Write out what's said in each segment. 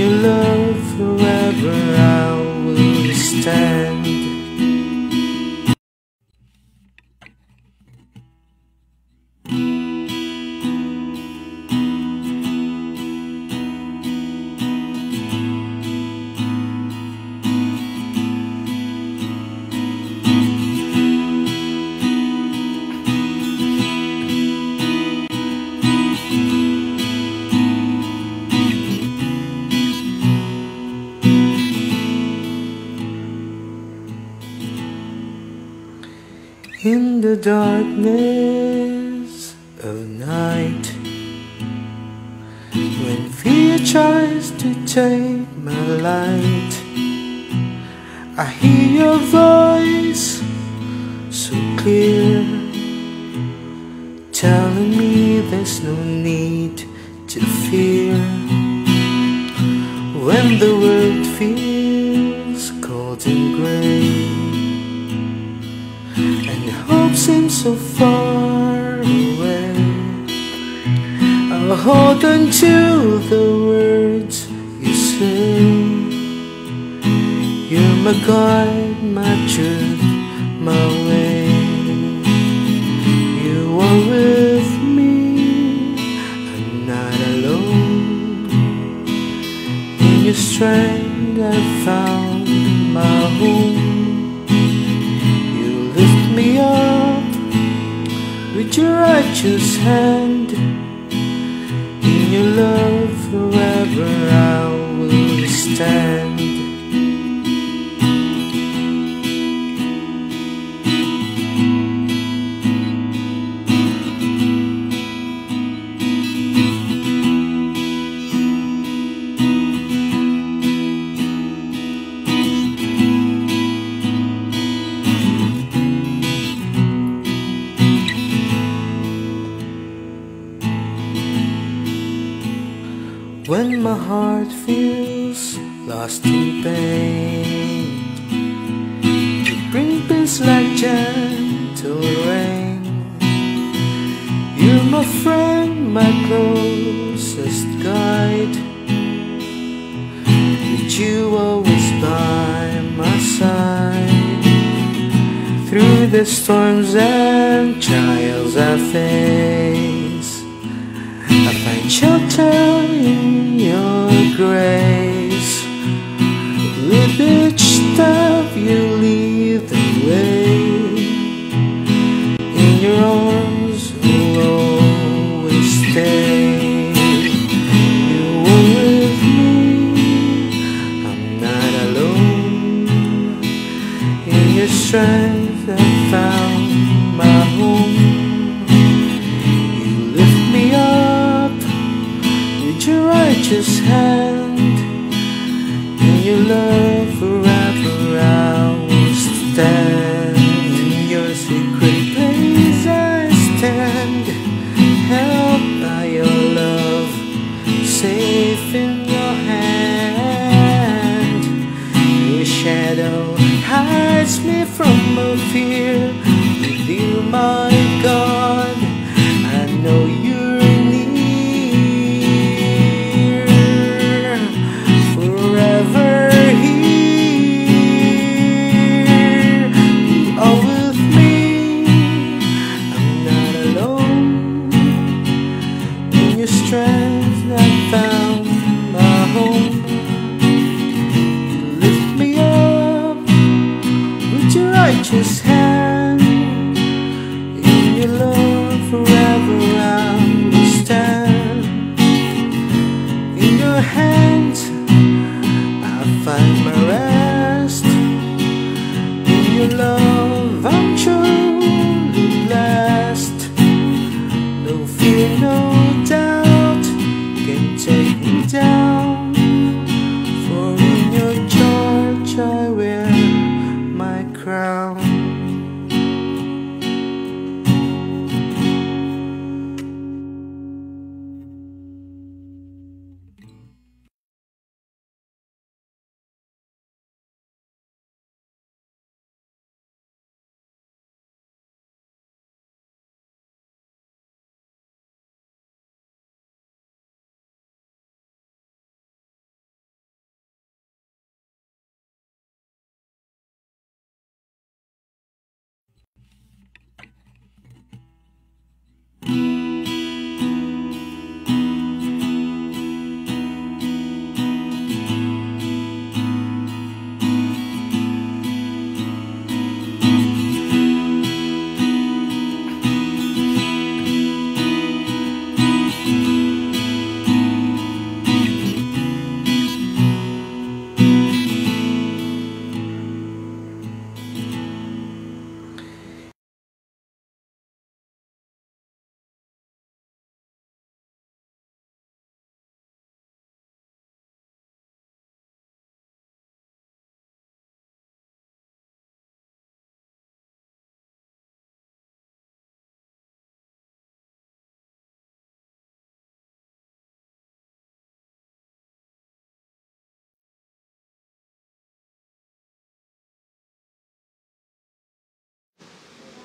your love forever I will stand. In the darkness of night, when fear tries to take my light, I hear your voice so clear, telling me there's no need to fear. When the world feels cold and grey, and hope seems so far away, I'll hold on to the words you say. You're my guide, my truth, my way. You are with me, I'm not alone. In your strength I found my home. Me up with your righteous hand. In your love forever I will stand. When my heart feels lost in pain, you bring peace like gentle rain. You're my friend, my closest guide. With you always by my side. Through the storms and trials I face, I find shelter in your grace. With each step you lead the way. In your arms will always stay. You are with me, I'm not alone. In your strength I found my home. Your righteous hand, in your love forever I will stand. In your secret place I stand, held by your love, safe in your hand. Your shadow hides me from all fear. With you, my God, I know you're strength I found my home. You lift me up with your righteous hand. In your love forever I will stand. In your hands I find my rest. In your love I'm truly blessed. No fear, no doubt can take me down, for in your charge I wear my crown.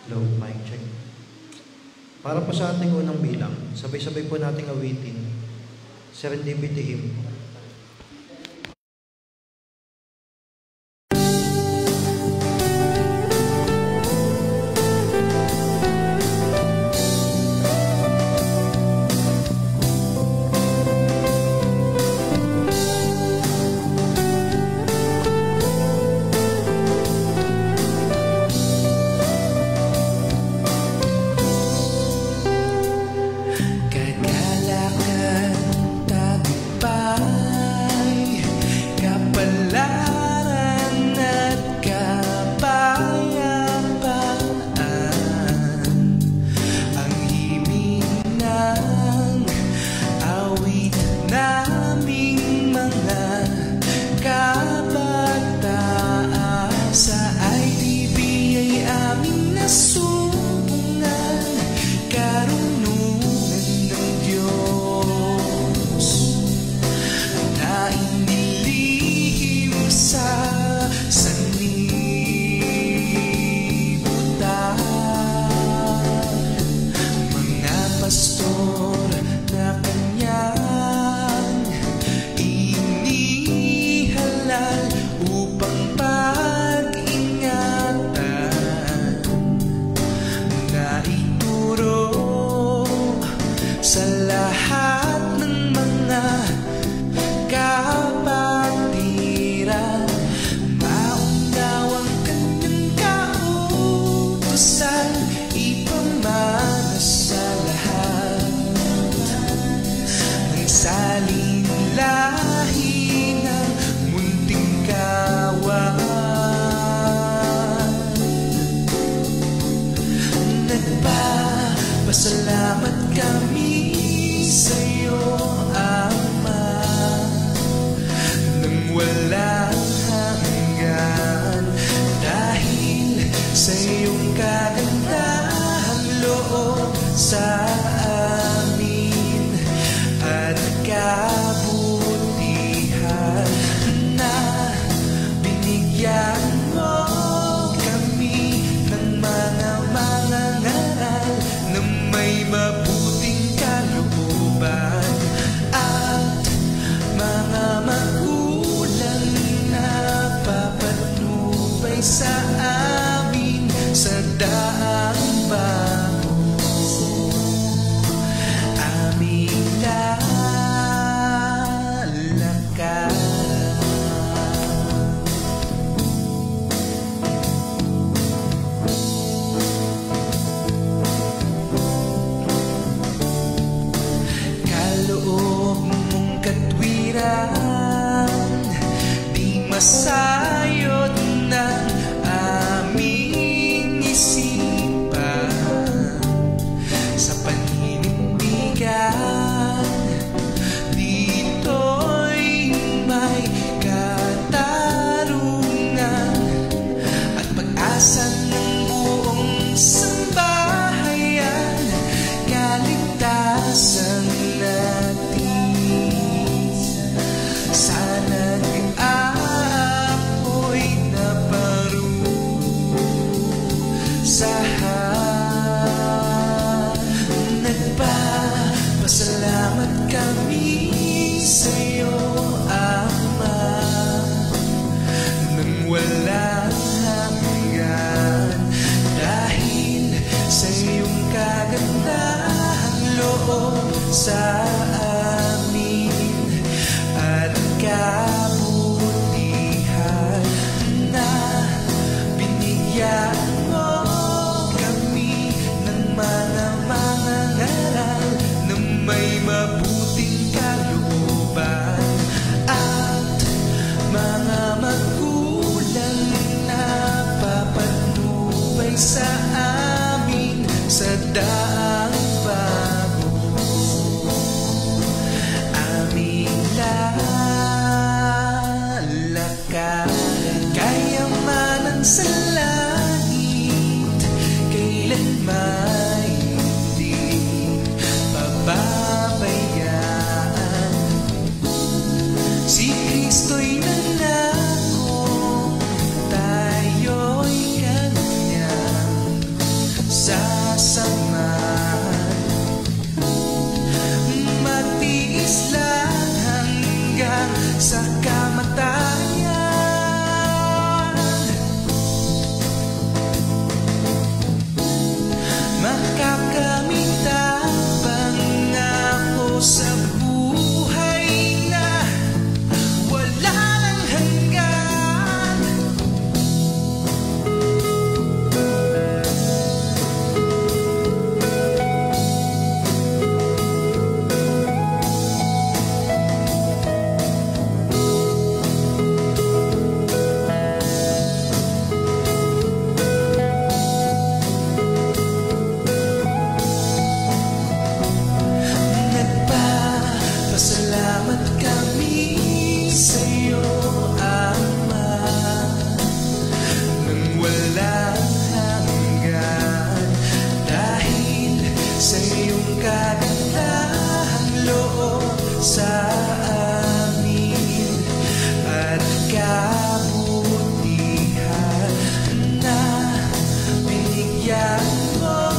Low, mic check. Para po sa ating unang bilang, sabay-sabay po nating awitin Serendipity Hymn. Pasalamat kami sa'yo, Ama, nang walang hanggan. Dahil sa iyong kagandahang loob sa amin at kabutihan na binigyan mo kami ng mga ngaral na may mabuting kalooban at mga magulang na papatnubay sa amin sa daang bago. Aming lalakad. Di masayod ng aming isipan sa paninindigan. Dito'y may katarungan at pag-asa ng buong sambahayan. Kaligtasan sana apoy na parusahan. Nagpapasalamat kami sa'yo, Ama, nang walang hanggan. Dahil sa iyong kagandahang loob sa kabutihan na binigyan mo kami ng mga ngaral na may mabuting kalooban at mga magulang na papatnubay sa amin sa daang bago. Aming lalakad. Kayamanan sa langit kailanman hindi pababayaan. Si Kristo'y nangako, tayo'y Kanyang sa kamatayan. Makakamit ang pangako sa buhay na wala ng hanggan. Nagpapasalamat kami sa'yo, Ama, nang walang hanggan. Dahil sa iyong kagandahang loob sa amin at kabutihan na binigyan mo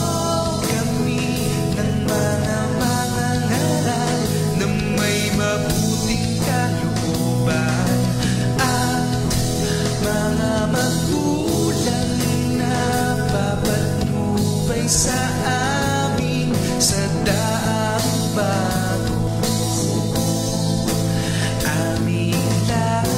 kami ng mga mangaral na may mabuting kalooban, at mga magulang na papatnubay sa amin sa daang bago. Aming lalakaran.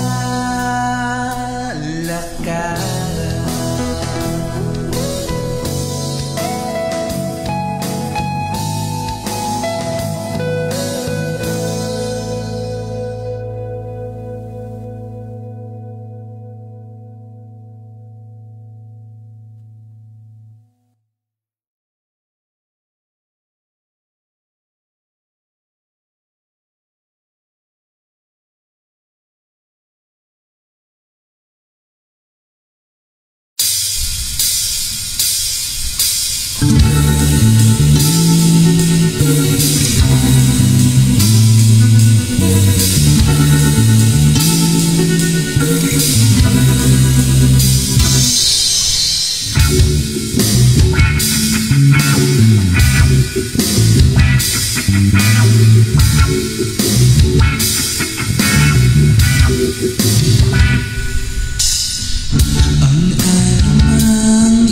Ang aramang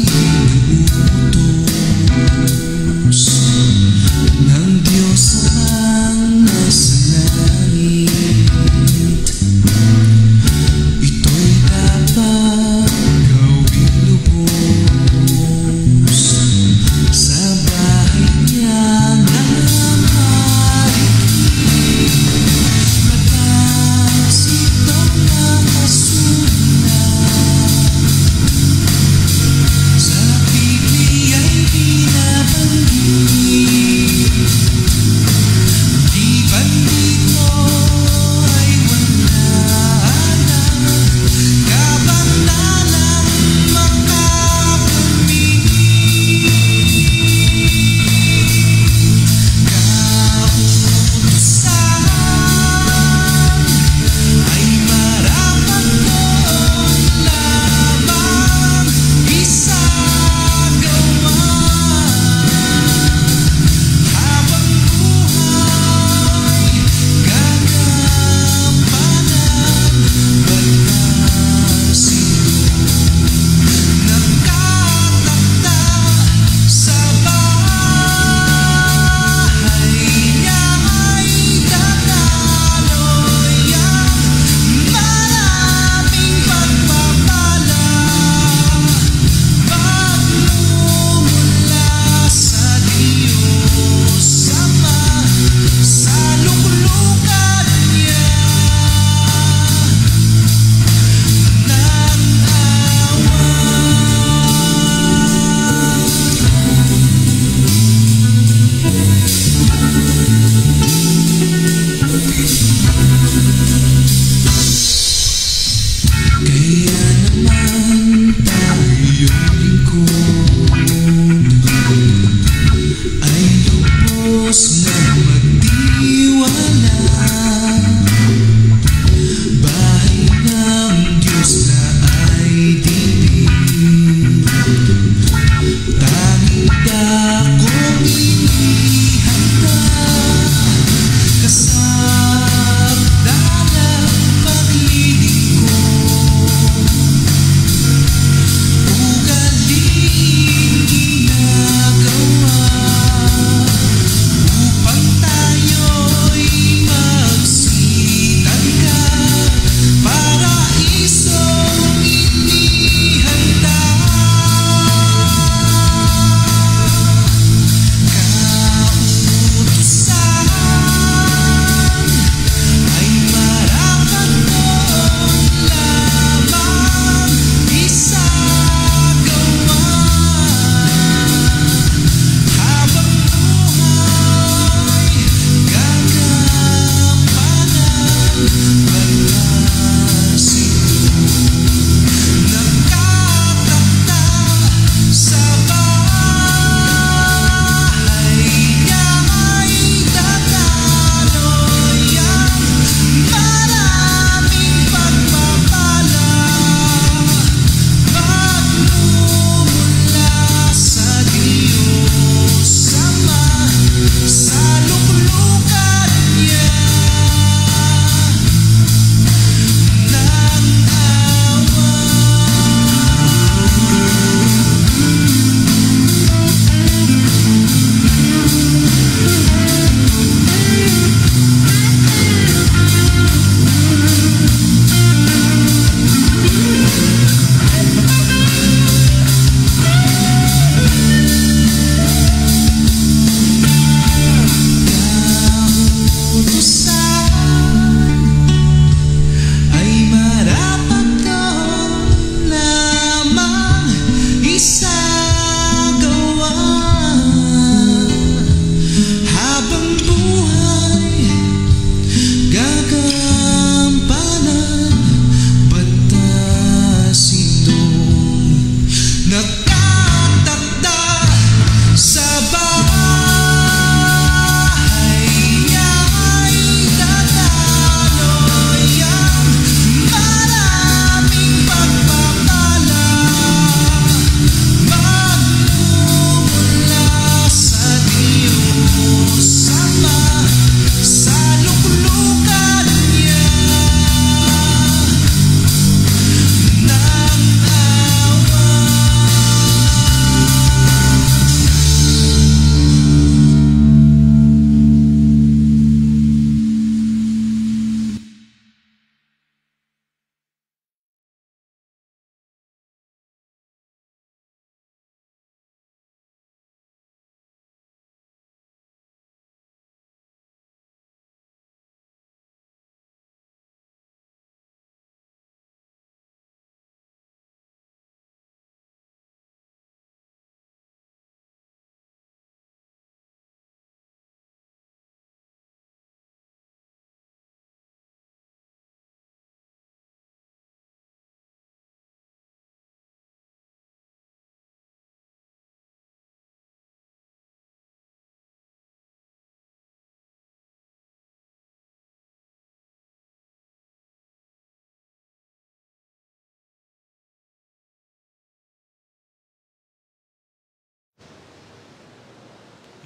inuutos ng Diyos Amang nasa langit, ito'y dapat gawing lubos sa bahay niya na maligid. Mataas itong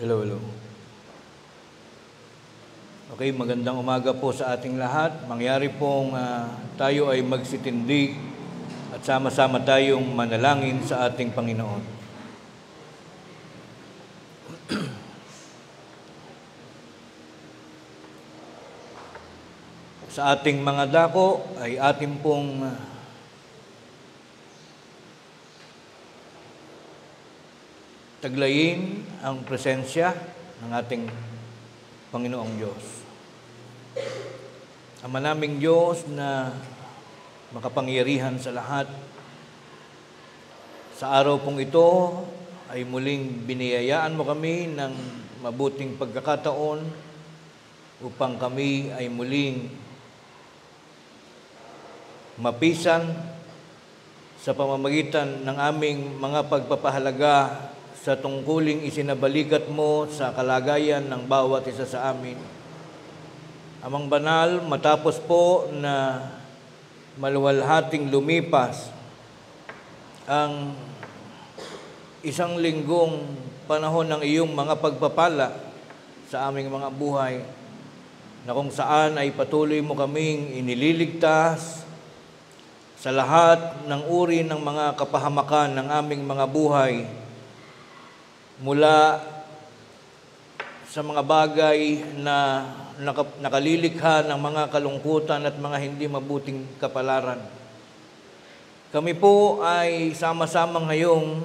Hello, hello. Okay, magandang umaga po sa ating lahat. Mangyari pong tayo ay magsitindi at sama-sama tayong manalangin sa ating Panginoon. Sa ating mga dako ay ating pong taglayin ang presensya ng ating Panginoong Diyos. Ama naming Diyos na makapangyarihan sa lahat, sa araw pong ito ay muling biniyayaan mo kami ng mabuting pagkakataon upang kami ay muling mapisan sa pamamagitan ng aming mga pagpapahalaga sa tungkuling isinabalikat mo sa kalagayan ng bawat isa sa amin. Amang banal, matapos po na maluwalhating lumipas ang isang linggong panahon ng iyong mga pagpapala sa aming mga buhay, na kung saan ay patuloy mo kaming inililigtas sa lahat ng uri ng mga kapahamakan ng aming mga buhay, mula sa mga bagay na nakalilikha ng mga kalungkutan at mga hindi mabuting kapalaran. Kami po ay sama-sama ngayong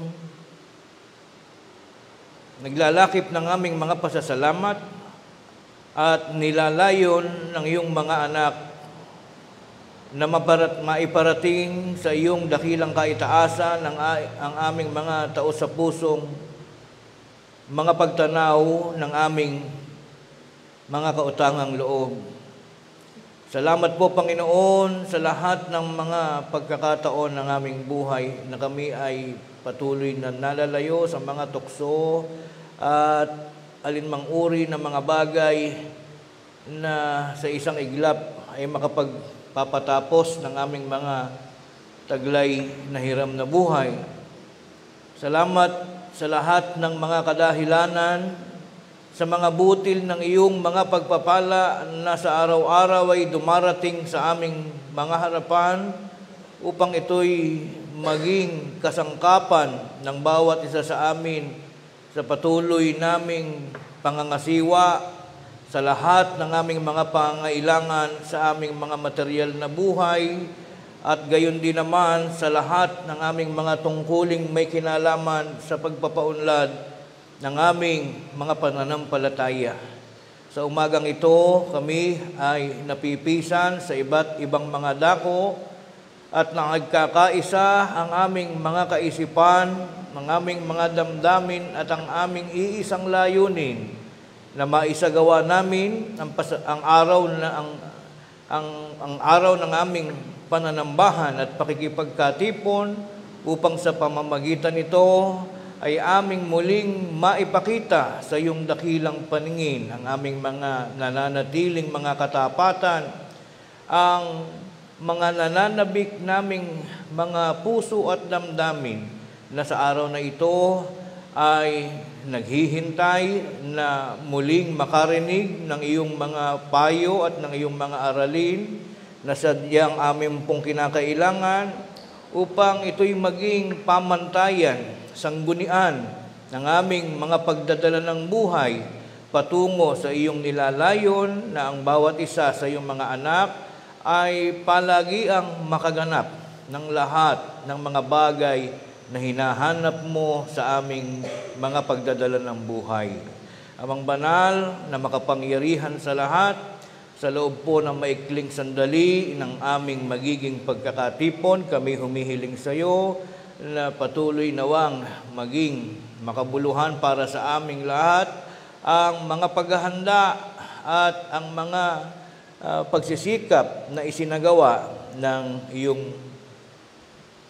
naglalakip ng aming mga pasasalamat at nilalayon ng iyong mga anak na maiparating sa iyong dakilang kaitaasan ang aming mga taos sa pusong mga pagtanaw ng aming mga kautangang loob. Salamat po, Panginoon, sa lahat ng mga pagkakataon ng aming buhay na kami ay patuloy na nalalayo sa mga tukso at alinmang uri ng mga bagay na sa isang iglap ay makapagpapatapos ng aming mga taglay na hiram na buhay. Salamat sa lahat ng mga kadahilanan, sa mga butil ng iyong mga pagpapala na sa araw-araw ay dumarating sa aming mga harapan upang ito'y maging kasangkapan ng bawat isa sa amin sa patuloy naming pangangasiwa sa lahat ng aming mga pangailangan sa aming mga material na buhay, at gayon din naman sa lahat ng aming mga tungkuling may kinalaman sa pagpapaunlad ng aming mga pananampalataya. Sa umagang ito, kami ay napipisan sa iba't ibang mga dako at nagkakaisa ang aming mga kaisipan, ang aming mga damdamin at ang aming iisang layunin na maisagawa namin ang araw ng aming pananambahan at pakikipagkatipon upang sa pamamagitan nito ay aming muling maipakita sa iyong dakilang paningin ang aming mga nananatiling mga katapatan, ang mga nananabik naming mga puso at damdamin na sa araw na ito ay naghihintay na muling makarinig ng iyong mga payo at ng iyong mga aralin na sadyang amin pong kinakailangan upang ito'y maging pamantayan, sanggunian ng aming mga pagdadala ng buhay patungo sa iyong nilalayon na ang bawat isa sa iyong mga anak ay palagi ang makaganap ng lahat ng mga bagay na hinahanap mo sa aming mga pagdadala ng buhay. Amang banal na makapangyarihan sa lahat, sa loob po ng maikling sandali ng aming magiging pagkakatipon, kami humihiling sa iyo na patuloy nawang maging makabuluhan para sa aming lahat ang mga paghahanda at ang mga pagsisikap na isinagawa ng iyong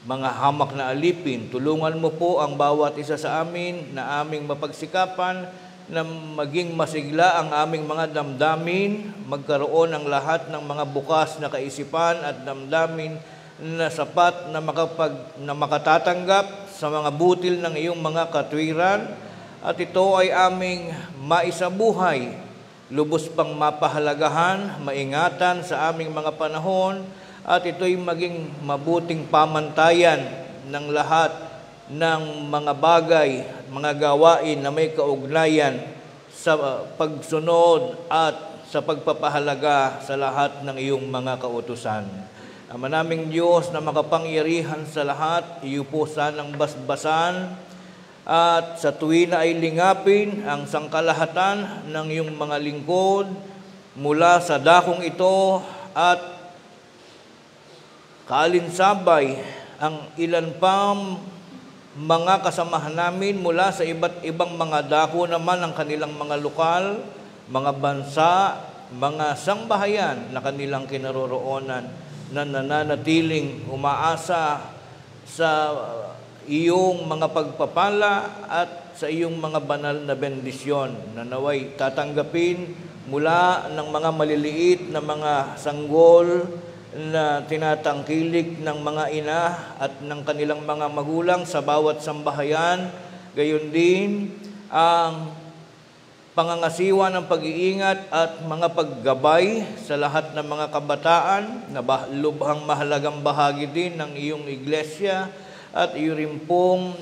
mga hamak na alipin. Tulungan mo po ang bawat isa sa amin na aming mapagsikapan na maging masigla ang aming mga damdamin, magkaroon ng lahat ng mga bukas na kaisipan at damdamin na sapat na makatatanggap sa mga butil ng iyong mga katwiran at ito ay aming maisabuhay, lubos pang mapahalagahan, maingatan sa aming mga panahon, at ito'y maging mabuting pamantayan ng lahat ng mga bagay, mga gawain na may kaugnayan sa pagsunod at sa pagpapahalaga sa lahat ng iyong mga kautusan. Ama naming Diyos na makapangyarihan sa lahat, iyo po sanang basbasan at sa tuwi na ay lingapin ang sangkalahatan ng iyong mga lingkod mula sa dakong ito at kaalinsabay ang ilan pang mga kasamahan namin mula sa iba't ibang mga dako naman ng kanilang mga lokal, mga bansa, mga sangbahayan na kanilang kinaroroonan na nananatiling umaasa sa iyong mga pagpapala at sa iyong mga banal na bendisyon na naway tatanggapin mula ng mga maliliit na mga sanggol na tinatangkilik ng mga ina at ng kanilang mga magulang sa bawat sambahayan. Gayon din ang pangangasiwa ng pag-iingat at mga paggabay sa lahat ng mga kabataan na lubhang mahalagang bahagi din ng iyong iglesia, at iyo rin pong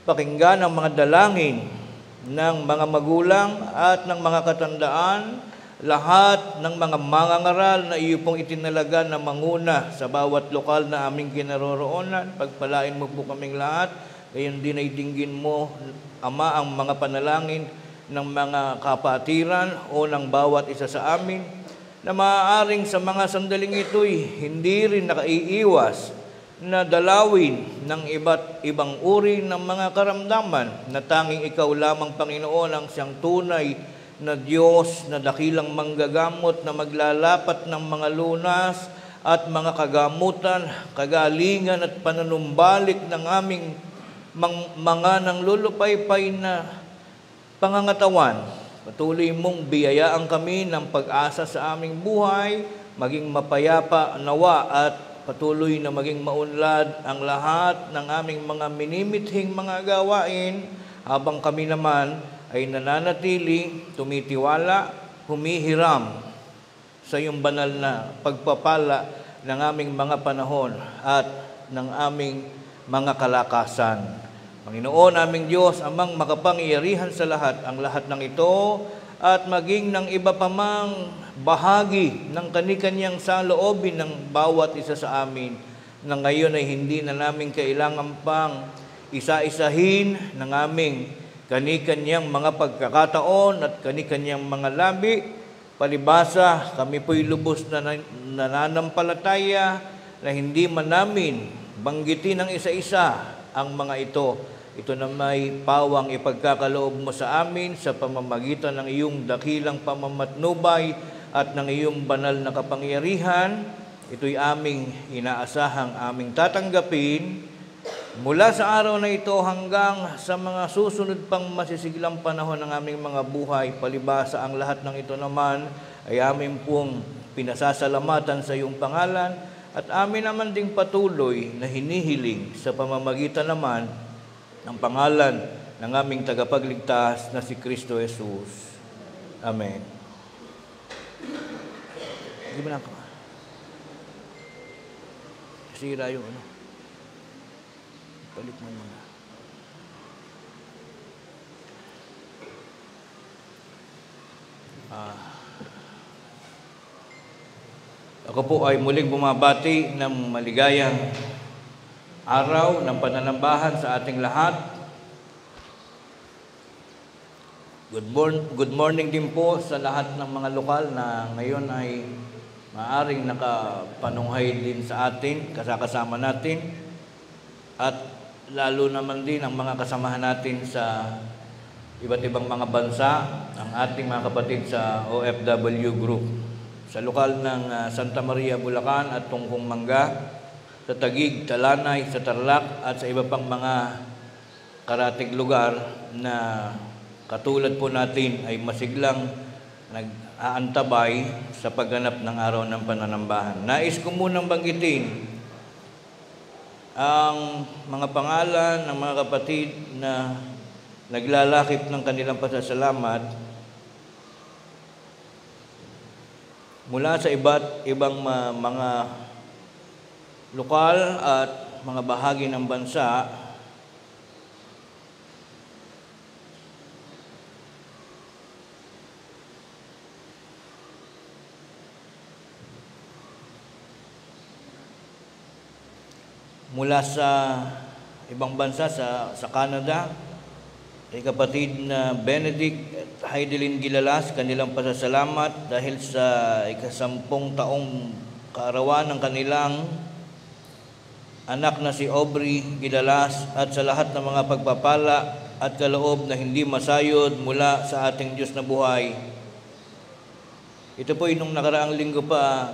pakinggan ang mga dalangin ng mga magulang at ng mga katandaan, lahat ng mga mangangaral na iyo pong itinalaga na manguna sa bawat lokal na aming kinaroroonan. Pagpalain mo po kaming lahat, gayon din ay dinggin mo, Ama, ang mga panalangin ng mga kapatiran o ng bawat isa sa amin, na maaaring sa mga sandaling ito'y hindi rin nakaiiwas na dalawin ng iba't ibang uri ng mga karamdaman na tanging ikaw lamang, Panginoon, ang siyang tunay na Diyos na dakilang manggagamot na maglalapat ng mga lunas at mga kagamutan, kagalingan at panunumbalik ng aming mga nanglulupaypay na pangangatawan. Patuloy mong biyayaan kami ng pag-asa sa aming buhay, maging mapayapa nawa at patuloy na maging maunlad ang lahat ng aming mga minimithing mga gawain, habang kami naman ay nananatili, tumitiwala, humihiram sa iyong banal na pagpapala ng aming mga panahon at ng aming mga kalakasan. Panginoon, aming Diyos, amang makapangyarihan sa lahat, ang lahat ng ito at maging ng iba pa mang bahagi ng kani-kanyang saloobin ng bawat isa sa amin, na ngayon ay hindi na namin kailangan pang isa-isahin ng aming kani-kanyang mga pagkakataon at kani-kanyang mga labi. Palibasa, kami po'y lubos na nananampalataya na hindi man namin banggitin ng isa-isa ang mga ito. Ito na may pawang ipagkakaloob mo sa amin sa pamamagitan ng iyong dakilang pamamatnubay at ng iyong banal na kapangyarihan. Ito'y aming inaasahang aming tatanggapin mula sa araw na ito hanggang sa mga susunod pang masisiglang panahon ng aming mga buhay. Palibasa, ang lahat ng ito naman ay amin pong pinasasalamatan sa iyong pangalan, at amin naman ding patuloy na hinihiling sa pamamagitan naman ng pangalan ng aming tagapagligtas na si Kristo Jesus. Amen. Hindi ba na ako? Sira yung ano. Balik mo muna. Ako po ay muling bumabati ng maligayang araw ng pananambahan sa ating lahat. Good morning din po sa lahat ng mga lokal na ngayon ay maaring nakapanunghay din sa atin, kasama natin. At lalo naman din ang mga kasamahan natin sa iba't ibang mga bansa, ang ating mga kapatid sa OFW Group, sa lokal ng Santa Maria, Bulacan at Tungkong Mangga, sa Taguig, Talanay, sa Tarlac at sa iba pang mga karatig lugar na katulad po natin ay masiglang nag-aantabay sa pagganap ng araw ng pananambahan. Nais ko munang banggitin ang mga pangalan ng mga kapatid na naglalakip ng kanilang pasasalamat mula sa iba't ibang mga lokal at mga bahagi ng bansa. Mula sa ibang bansa sa Canada, kay kapatid na Benedict at Heidelin Gilalas, kanilang pasasalamat dahil sa ika-10 taong kaarawan ng kanilang anak na si Aubrey Gilalas, at sa lahat ng mga pagpapala at kaloob na hindi masayod mula sa ating Diyos na buhay. Ito po nung nakaraang linggo pa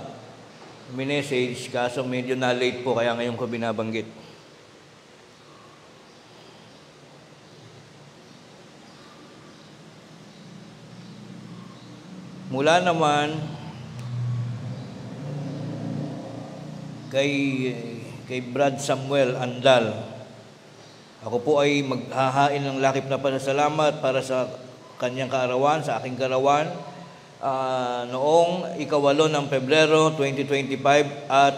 minessage, kaso medyo na-late po, kaya ngayon ko binabanggit. Mula naman kay Brad Samuel Andal, ako po ay maghahain ng lakip na pasasalamat para sa kanyang kaarawan, sa aking kaarawan, noong 8 ng Pebrero 2025, at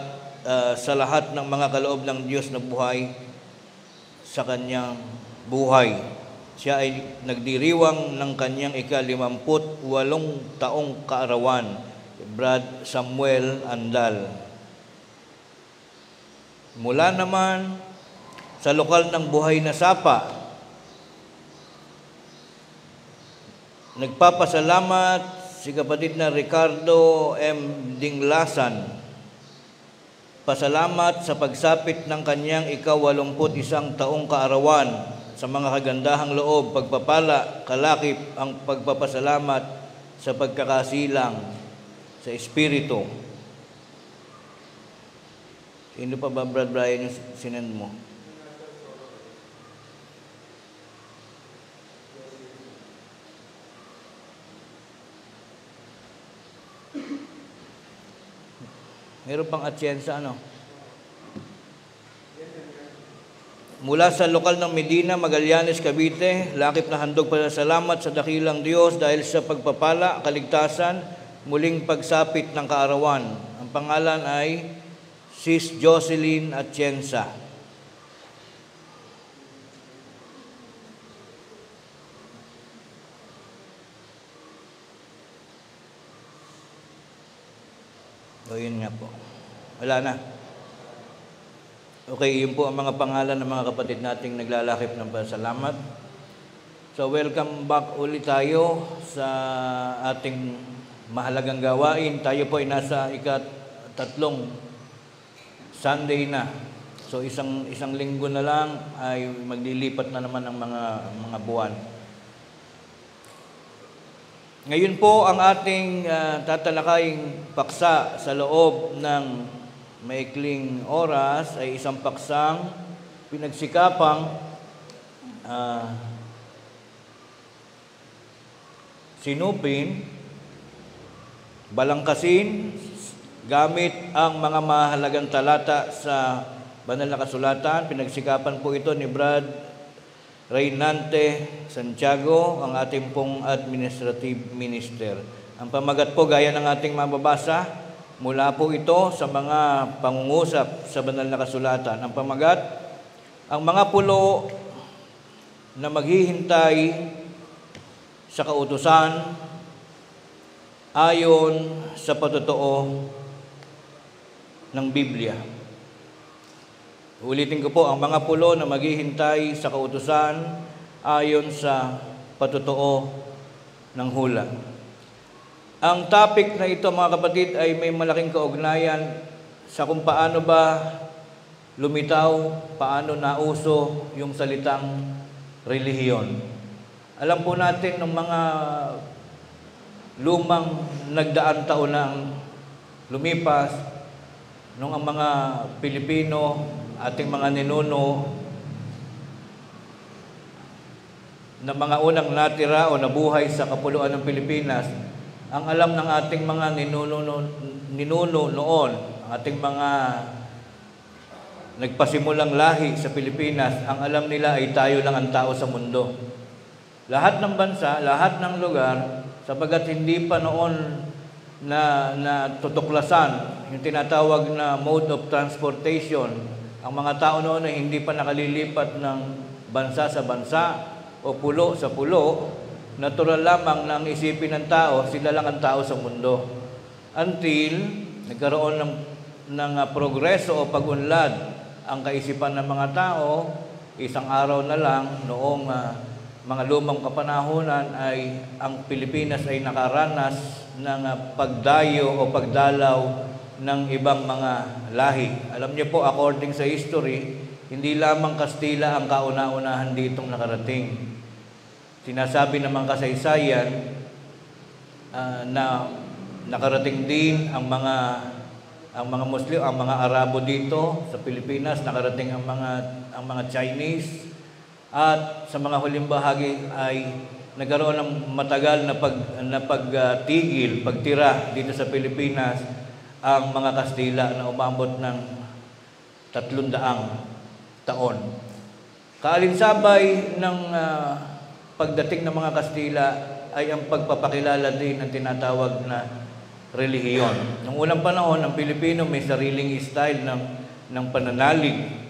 sa lahat ng mga kaloob ng Diyos na buhay sa kanyang buhay. Siya ay nagdiriwang ng kanyang ika-58 taong kaarawan, Brad Samuel Andal. Mula naman sa lokal ng Buhay na Sapa, nagpapasalamat si kapatid na Ricardo M. Dinglasan. Pasalamat sa pagsapit ng kanyang ika-81 taong kaarawan sa mga kagandahang loob, pagpapala, kalakip, ang pagpapasalamat sa pagkakasilang sa Espiritu. Sino pa ba, Brad Brian, yung sinend mo? Meron pang Atienza, ano? Mula sa lokal ng Medina, Magallanes, Cavite, lakip na handog pasasalamat sa dakilang Diyos dahil sa pagpapala, kaligtasan, muling pagsapit ng kaarawan. Ang pangalan ay Sis Jocelyn Atienza. O yun nga po. Wala na. Okay, yun po ang mga pangalan ng mga kapatid nating naglalakip ng pasalamat. So welcome back ulit tayo sa ating mahalagang gawain. Tayo po ay nasa ika-3 Sunday na. So isang linggo na lang ay maglilipat na naman ang mga buwan. Ngayon po ang ating tatalakaying paksa sa loob ng maikling oras ay isang paksang pinagsikapang sinupin, balangkasin gamit ang mga mahalagang talata sa banal na kasulatan. Pinagsikapan po ito ni Brad Reynante Santiago, ang ating pong administrative minister. Ang pamagat po, gaya ng ating mababasa, mula po ito sa mga pangungusap sa banal na kasulatan. Ang pamagat, ang mga pulo na maghihintay sa kautusan ayon sa patotoo ng Biblia. Ulitin ko po, ang mga pulo na maghihintay sa kautusan ayon sa patotoo ng hula. Ang topic na ito, mga kapatid, ay may malaking kaugnayan sa kung paano ba lumitaw, paano nauso yung salitang relihiyon. Alam po natin ng mga lumang nagdaan taon nang lumipas, nung ang mga Pilipino, ating mga ninuno na mga unang natira o nabuhay sa kapuluan ng Pilipinas, ang alam ng ating mga ninuno noon, ang ating mga nagpasimulang lahi sa Pilipinas, ang alam nila ay tayo lang ang tao sa mundo. lahat ng bansa, lahat ng lugar, sapagat hindi pa noon na tutuklasan yung tinatawag na mode of transportation. Ang mga tao noon ay hindi pa nakalilipat ng bansa sa bansa o pulo sa pulo. Natural lamang na ang isipin ng tao, sila lang ang tao sa mundo. Until nagkaroon ng progreso o pag-unlad ang kaisipan ng mga tao, isang araw na lang noong mga lumang kapanahunan ay ang Pilipinas ay nakaranas ng pagdayo o pagdalaw ng ibang mga lahi. Alam niyo po, according sa history, hindi lamang Kastila ang kauna-unahan ditong nakarating. Sinasabi naman kasaysayan na nakarating din ang mga Muslim, ang mga Arabo dito sa Pilipinas, nakarating ang mga Chinese, at sa mga huling bahagi ay nagkaroon ng matagal na pagtigil, pagtira dito sa Pilipinas ang mga Kastila na umabot ng 300 taon. Kaalinsabay ng pagdating ng mga Kastila ay ang pagpapakilala din ng tinatawag na relihiyon. Noong unang panahon, ang Pilipino may sariling style ng pananalig.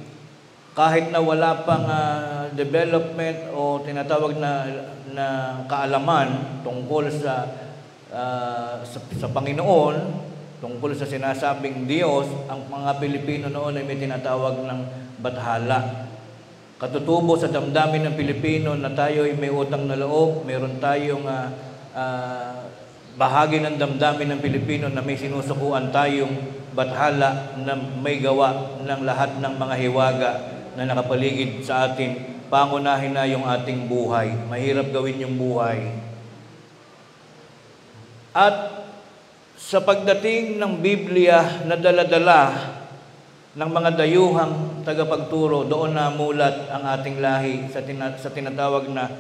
Kahit na wala pang development o tinatawag na kaalaman tungkol sa Panginoon, tungkol sa sinasabing Diyos, ang mga Pilipino noon ay may tinatawag ng bathala. Katutubo sa damdamin ng Pilipino na tayo ay may utang na loob, meron tayong bahagi ng damdamin ng Pilipino na may sinusukuan tayong bathala na may gawa ng lahat ng mga hiwaga na nakapaligid sa atin. Pangunahin na yung ating buhay. Mahirap gawin yung buhay. At sa pagdating ng Biblia na dala-dala ng mga dayuhang tagapagturo, doon namulat ang ating lahi sa tinatawag na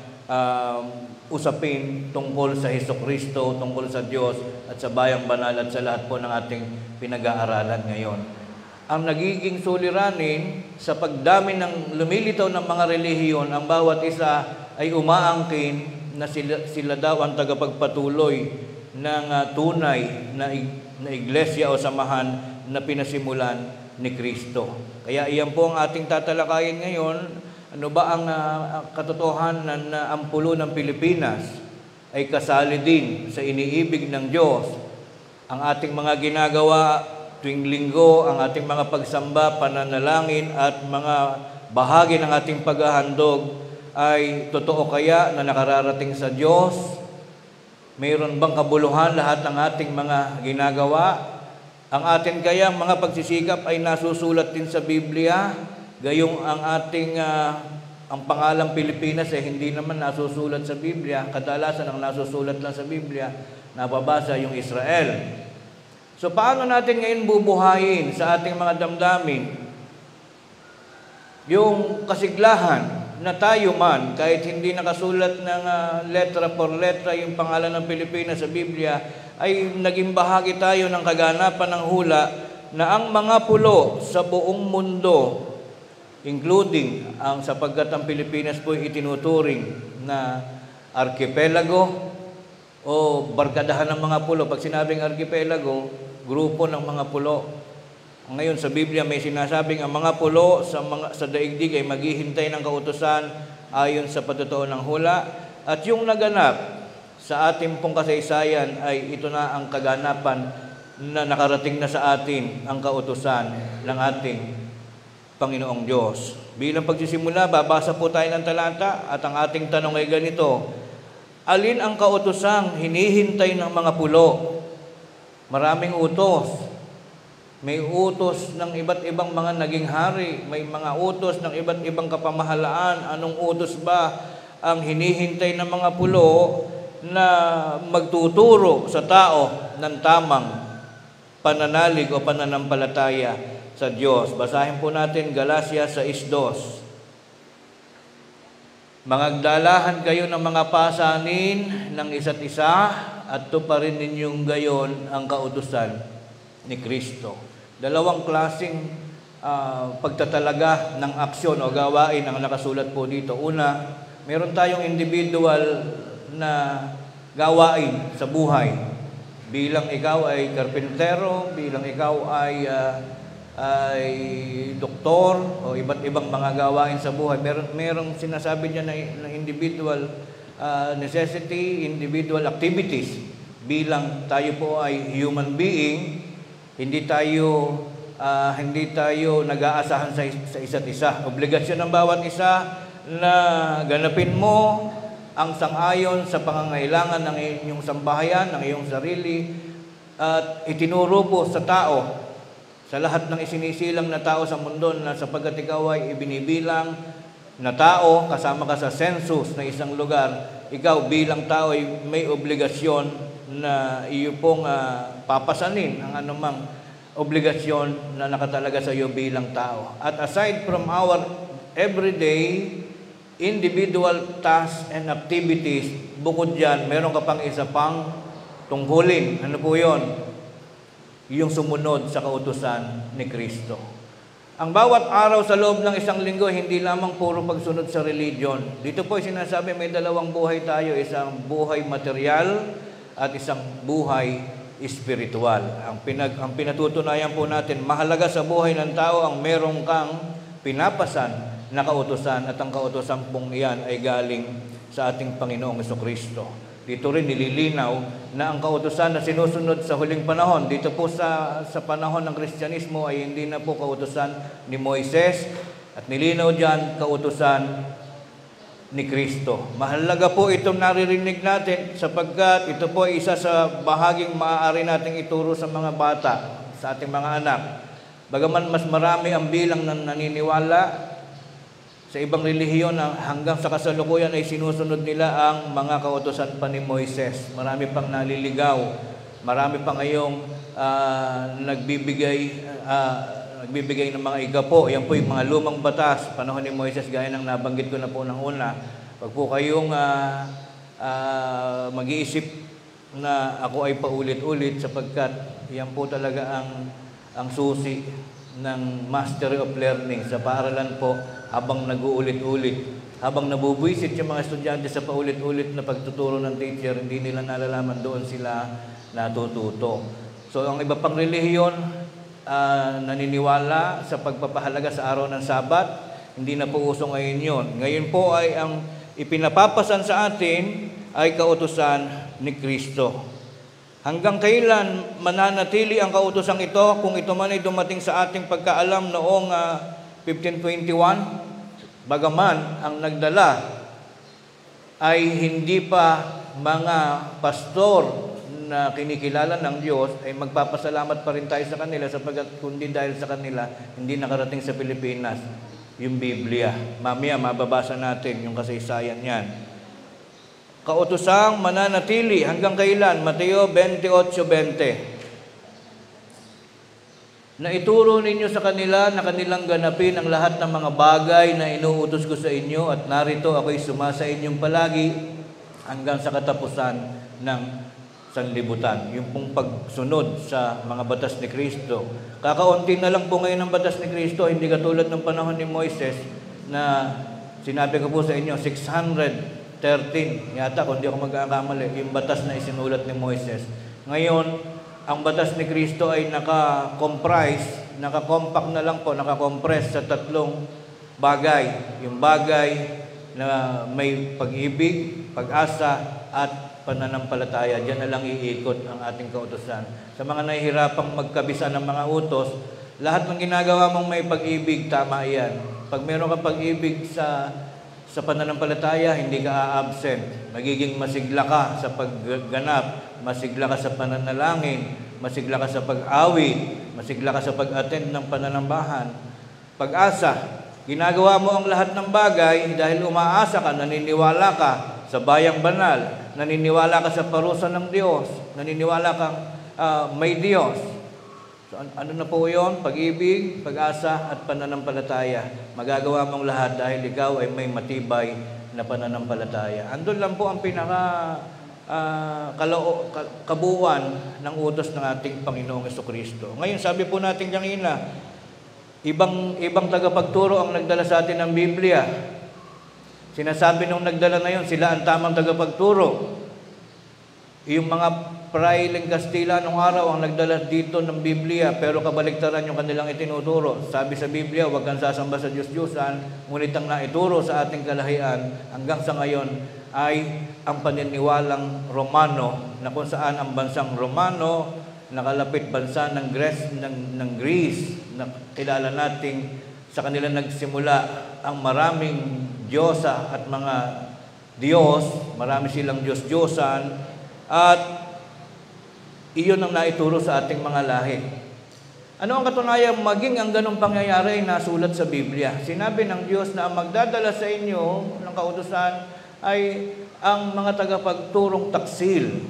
usapin tungkol sa Hesukristo, tungkol sa Diyos at sa bayang banal at sa lahat po ng ating pinag-aaralan ngayon. Ang nagiging suliranin sa pagdami ng lumilitaw ng mga relihiyon, ang bawat isa ay umaangkin na sila daw ang tagapagpatuloy ng tunay na iglesia o samahan na pinasimulan ni Kristo. Kaya iyan po ang ating tatalakayin ngayon. Ano ba ang katotohanan na ang pulo ng Pilipinas ay kasali din sa iniibig ng Diyos? Ang ating mga ginagawa tuwing linggo, ang ating mga pagsamba, pananalangin at mga bahagi ng ating paghahandog ay totoo kaya na nakararating sa Diyos? Mayroon bang kabuluhan lahat ng ating mga ginagawa? Ang ating kayang mga pagsisikap ay nasusulat din sa Biblia? Gayong ang ating ang pangalang Pilipinas ay hindi naman nasusulat sa Biblia. Kadalasan ang nasusulat lang sa Biblia, nababasa yung Israel. So paano natin ngayon bubuhayin sa ating mga damdamin yung kasiglahan na tayo man, kahit hindi nakasulat ng letra por letra yung pangalan ng Pilipinas sa Biblia, ay naging bahagi tayo ng kaganapan ng hula na ang mga pulo sa buong mundo, including sapagkat ang Pilipinas po itinuturing na archipelago o barkadahan ng mga pulo. Pag sinabing archipelago, grupo ng mga pulo. Ngayon sa Biblia may sinasabing ang mga pulo sa daigdig ay maghihintay ng kautusan ayon sa patutuo ng hula. At yung naganap sa ating pong kasaysayan ay ito na ang kaganapan na nakarating na sa atin ang kautusan ng ating Panginoong Diyos. Bilang pagsisimula, babasa po tayo ng talata at ang ating tanong ay ganito: alin ang kautusang hinihintay ng mga pulo? Maraming utos. May utos ng iba't ibang mga naging hari. May mga utos ng iba't ibang kapamahalaan. Anong utos ba ang hinihintay ng mga pulo na magtuturo sa tao ng tamang pananalig o pananampalataya sa Diyos? Basahin po natin Galatia 6:2. Mangagdalahan kayo ng mga pasanin ng isa't isa at tuparin ninyong gayon ang kautusan ni Kristo. Dalawang klaseng pagtatalaga ng aksyon o gawain ang nakasulat po dito. Una, meron tayong individual na gawain sa buhay. Bilang ikaw ay karpintero, bilang ikaw ay doktor o iba't ibang mga gawain sa buhay. Merong sinasabi niya na individual necessity, individual activities. Bilang tayo po ay human being, hindi tayo nag-aasahan sa isa't isa. Obligasyon ng bawat isa na ganapin mo ang sang-ayon sa pangangailangan ng inyong sambahayan, ng iyong sarili, at itinuro po sa tao, sa lahat ng isinisilang na tao sa mundo, na sapagkat ikaw ay ibinibilang na tao, kasama ka sa census na isang lugar, ikaw bilang tao ay may obligasyon na iyo pong papasanin ang anumang obligasyon na nakatalaga sa iyo bilang tao. At aside from our everyday individual tasks and activities, bukod dyan, meron ka pang isa pang tungkulin. Ano po yun? Yung sumunod sa kautusan ni Kristo. Ang bawat araw sa loob ng isang linggo, hindi lamang puro pagsunod sa religion. Dito po sinasabi may dalawang buhay tayo, isang buhay material at isang buhay espiritual. Ang pinatutunayan po natin, mahalaga sa buhay ng tao ang merong kang pinapasan na kautusan, at ang kautusan pong iyan ay galing sa ating Panginoong Jesucristo. Dito rin nililinaw na ang kautusan na sinusunod sa huling panahon, dito po sa panahon ng Kristyanismo ay hindi na po kautusan ni Moises, at nilinaw diyan kautusan ni Kristo. Mahalaga po itong naririnig natin sapagkat ito po ay isa sa bahaging maaari nating ituro sa mga bata, sa ating mga anak. Bagaman mas marami ang bilang ng naniniwala sa ibang relihiyon na hanggang sa kasalukuyan ay sinusunod nila ang mga kautusan pa ni Moises. Marami pang naliligaw, marami pang ngayong nagbibigay ng mga igapo. Yan po yung mga lumang batas, panahon ni Moises, gaya ng nabanggit ko na po ng una. Pag po kayong mag-iisip na ako ay paulit-ulit, sapagkat yan po talaga ang susi ng Mastery of Learning sa paaralan po. Habang nag-uulit-ulit, habang nabubwisit yung mga estudyante sa paulit-ulit na pagtuturo ng teacher, hindi nila nalalaman, doon sila natututo. So ang iba pang relihiyon naniniwala sa pagpapahalaga sa araw ng Sabat, hindi na po uso ngayon yun. Ngayon po ay ang ipinapapasan sa atin ay kautusan ni Kristo. Hanggang kailan mananatili ang kautosang ito kung ito man ay dumating sa ating pagkaalam noong 1521, bagaman ang nagdala ay hindi pa mga pastor na kinikilala ng Diyos, ay magpapasalamat pa rin tayo sa kanila sapagkat kundi dahil sa kanila hindi nakarating sa Pilipinas yung Biblia. Mamaya mababasa natin yung kasaysayan niyan. Kautosang mananatili hanggang kailan? Mateo 28:20. Na ituro ninyo sa kanila na kanilang ganapin ang lahat ng mga bagay na inuutos ko sa inyo, at narito ako'y sumasa inyong palagi hanggang sa katapusan ng sanlibutan. Yung pong pagsunod sa mga batas ni Kristo. Kakaunti na lang po ngayon ang batas ni Kristo, hindi katulad ng panahon ni Moises na sinabi ko po sa inyo, 613 yata, kung di ako magkakamali, yung batas na isinulat ni Moises. Ngayon, ang batas ni Kristo ay naka-comprise, naka-compact na lang po, naka-compress sa tatlong bagay. Yung bagay na may pag-ibig, pag-asa, at pananampalataya. Diyan na lang iikot ang ating kautusan. Sa mga nahihirapang magkabisa ng mga utos, lahat ng ginagawa mong may pag-ibig, tama yan. Pag meron kang pag-ibig sa pananampalataya, hindi ka a-absent. Magiging masigla ka sa pagganap, masigla ka sa pananalangin, masigla ka sa pag-awit, masigla ka sa pag-attend ng pananambahan. Pag-asa, ginagawa mo ang lahat ng bagay dahil umaasa ka, naniniwala ka sa bayang banal, naniniwala ka sa parusa ng Diyos, naniniwala kang may Diyos. So, ano na po yun? Pag-ibig, pag-asa, at pananampalataya. Magagawa mong lahat dahil ikaw ay may matibay na pananampalataya. Andun lang po ang kabuuan ng utos ng ating Panginoong Jesucristo. Ngayon, sabi po natin kanina, ibang tagapagturo ang nagdala sa atin ng Biblia. Sinasabi nung nagdala na yun, sila ang tamang tagapagturo. Yung mga prailing Kastila nung araw ang nagdala dito ng Biblia, pero kabaligtaran yung kanilang itinuturo. Sabi sa Biblia, huwag kang sasamba sa Diyos-Diyosan, ngunit ang naituro sa ating kalahian hanggang sa ngayon ay ang paniniwalang Romano, na kung saan ang bansang Romano, nakalapit bansa ng Greece, na kilala nating sa kanila nagsimula ang maraming Diyosa at mga Diyos, marami silang Diyos-Diyosan, at iyon ang naituro sa ating mga lahi. Ano ang katunayan? Maging ang ganong pangyayari ay nasulat sa Biblia. Sinabi ng Diyos na ang magdadala sa inyo ng kautusan ay ang mga tagapagturong taksil.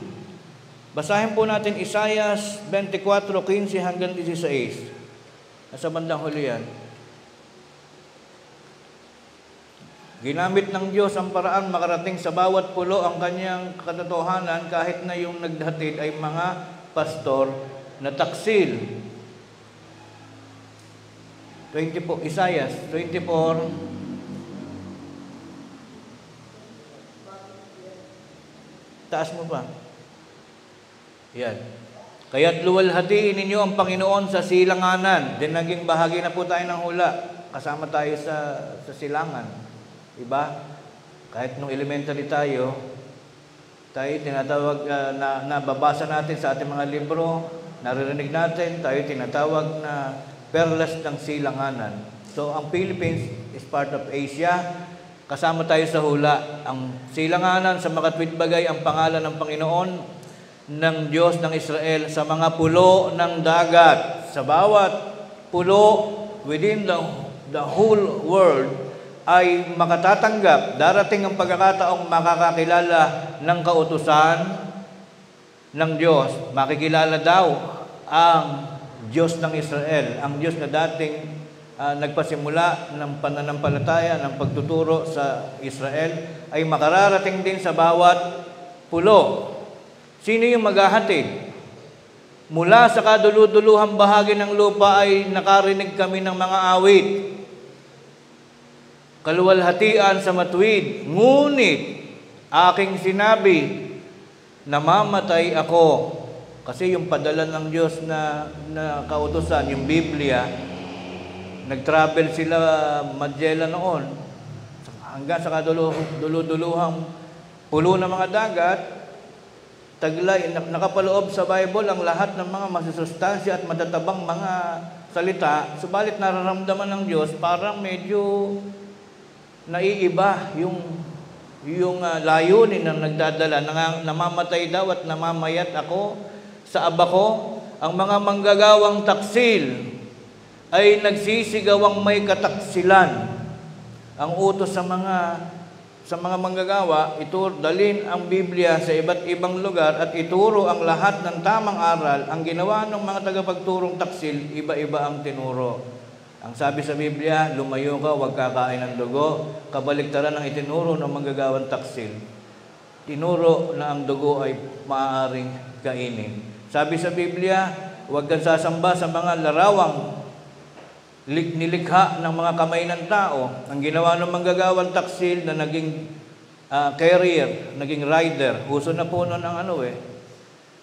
Basahin po natin Isaiah 24:15 hanggang 16. Nasa bandang huli yan. Ginamit ng Diyos ang paraan makarating sa bawat pulo ang kanyang katotohanan kahit na yung naghatid ay mga pastor na taksil. Isaiah 24. Taas mo pa. Yan. Kaya't luwalhatiin ninyo ang Panginoon sa silanganan. Then naging bahagi na po tayo ng hula. Kasama tayo sa silangan. Diba? Kahit nung elementary tayo tinatawag, nababasa natin sa ating mga libro, naririnig natin, tayo tinatawag na perlas ng silanganan. So, ang Philippines is part of Asia. Kasama tayo sa hula. Ang silanganan sa makatwid bagay ang pangalan ng Panginoon ng Diyos ng Israel sa mga pulo ng dagat. Sa bawat pulo within the whole world ay makatatanggap, darating ang pagkakataong makakakilala ng kautusan ng Diyos. Makikilala daw ang Diyos ng Israel, ang Diyos na dating nagpasimula ng pananampalataya, ng pagtuturo sa Israel, ay makararating din sa bawat pulo. Sino yung maghahatid? Mula sa kaduluduluhang bahagi ng lupa ay nakarinig kami ng mga awit. Kaluwalhatian sa matuwid, ngunit aking sinabi, namamatay ako. Kasi yung padala ng Diyos na kautusan, yung Biblia, nag-travel sila Magellan noon hanggang sa kaduluduluhang pulo ng mga dagat. Taglay, nakapaloob sa Bible ang lahat ng mga masusustansya at matatabang mga salita, subalit nararamdaman ng Diyos parang medyo naiiba yung layunin ng nagdadala. Namamatay daw at namamayat ako sa aba ko. Ang mga manggagawang taksil ay nagsisigawang may kataksilan. Ang utos sa mga manggagawa, dalhin ang Biblia sa iba't ibang lugar at ituro ang lahat ng tamang aral. Ang ginawa ng mga tagapagturong taksil, iba-iba ang tinuro. Ang sabi sa Biblia, lumayo ka, huwag kakain ng dugo. Kabaligtaran ang itinuro ng manggagawang taksil. Tinuro na ang dugo ay maaaring kainin. Sabi sa Biblia, huwag kang sasamba sa mga larawang nilikha ng mga kamay ng tao. Ang ginawa ng manggagawang taksil na naging carrier, naging rider. Uso na po noon ang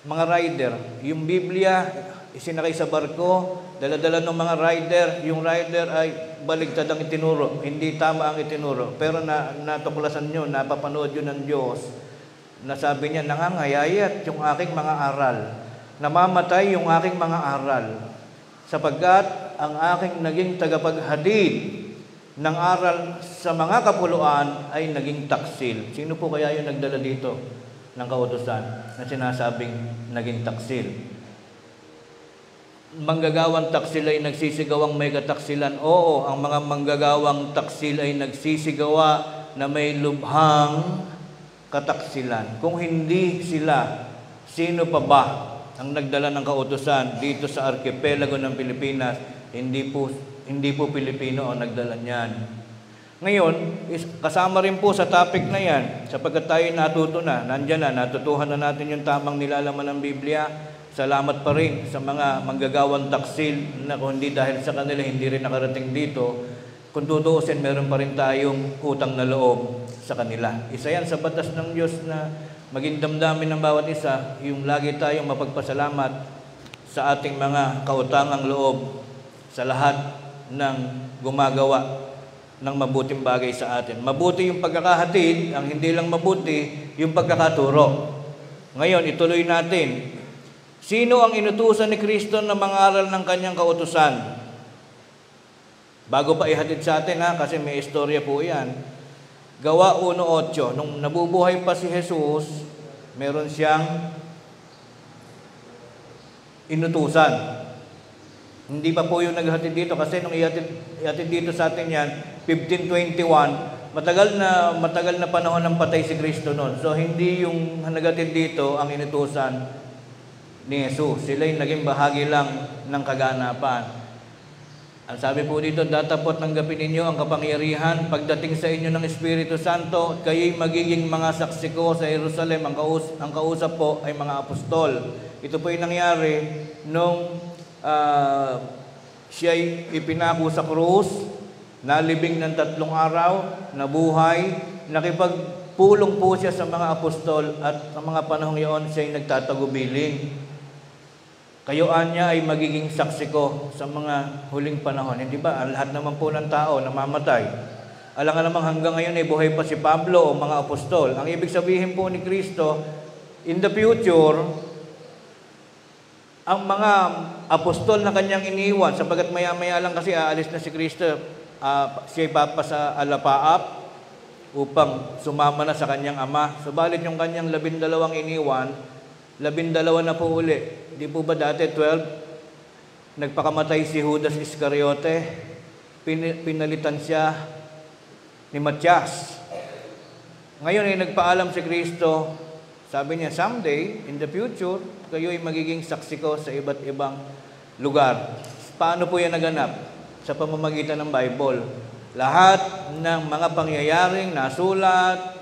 mga rider. Yung Biblia, isinakay sa barko, dala-dala ng mga rider. Yung rider ay baligtad ang itinuro. Hindi tama ang itinuro. Pero natuklasan nyo, napapanood yun ng Diyos. Nasabi niya, nangangayayat yung aking mga aral. Namamatay yung aking mga aral. Sapagkat ang aking naging tagapaghatid ng aral sa mga kapuluan ay naging taksil. Sino po kaya yung nagdala dito ng kautusan na sinasabing naging taksil? Manggagawang taksil ay nagsisigawang may kataksilan. Oo, ang mga manggagawang taksil ay nagsisigawa na may lubhang kataksilan. Kung hindi sila, sino pa ba ang nagdala ng kautusan dito sa arkipelago ng Pilipinas? Hindi po Pilipino ang nagdala niyan. Ngayon, kasama rin po sa topic na yan, sapagkat tayo natuto na, nandyan na, natutuhan na natin yung tamang nilalaman ng Biblia. Salamat pa rin sa mga manggagawang taksil na kung hindi dahil sa kanila, hindi rin nakarating dito kung tutuusin, meron pa rin tayong utang na loob sa kanila. Isa yan sa batas ng Diyos na maging damdamin ng bawat isa, yung lagi tayong mapagpasalamat sa ating mga kautangang loob sa lahat ng gumagawa ng mabuting bagay sa atin. Mabuti yung pagkakahatid, ang hindi lang mabuti yung pagkakaturo. Ngayon, ituloy natin. Sino ang inutusan ni Kristo na mangaral ng kanyang kautusan? Bago pa ihatid sa atin kasi may istorya po yan. Gawa 1:8, nung nabubuhay pa si Jesus, meron siyang inutusan. Hindi pa po yung naghatid dito kasi nung ihatid dito sa atin yan, 1521, matagal na panahon ng patay si Kristo noon. So hindi yung naghatid dito ang inutusan ni Jesus. Sila'y naging bahagi lang ng kaganapan. Ang sabi po dito, datapot tanggapin ninyo ang kapangyarihan pagdating sa inyo ng Espiritu Santo, kayo'y magiging mga saksi ko sa Jerusalem. Ang kausap po ay mga apostol. Ito po yung nangyari nung siya'y ipinako sa krus, nalibing ng 3 araw, nabuhay, nakipagpulong po siya sa mga apostol at sa mga panahong iyon siya'y nagtatagubilin. Kayoan niya ay magiging saksi ko sa mga huling panahon. Hindi ba? Lahat naman po ng tao namamatay. Alam nga namang hanggang ngayon ay buhay pa si Pablo o mga apostol. Ang ibig sabihin po ni Kristo, in the future, ang mga apostol na kanyang iniwan, sapagat maya-maya lang kasi aalis na si Kristo, siya'y papa sa alapaap upang sumama na sa kanyang ama. Subalit yung kanyang 12 iniwan, 12 na po uli. Di po ba dati 12? Nagpakamatay si Judas Iscariote. Pinalitan siya ni Matias. Ngayon ay nagpaalam si Kristo. Sabi niya, someday, in the future, kayo ay magiging saksi ko sa iba't ibang lugar. Paano po yan naganap? Sa pamamagitan ng Bible. Lahat ng mga pangyayaring nasulat,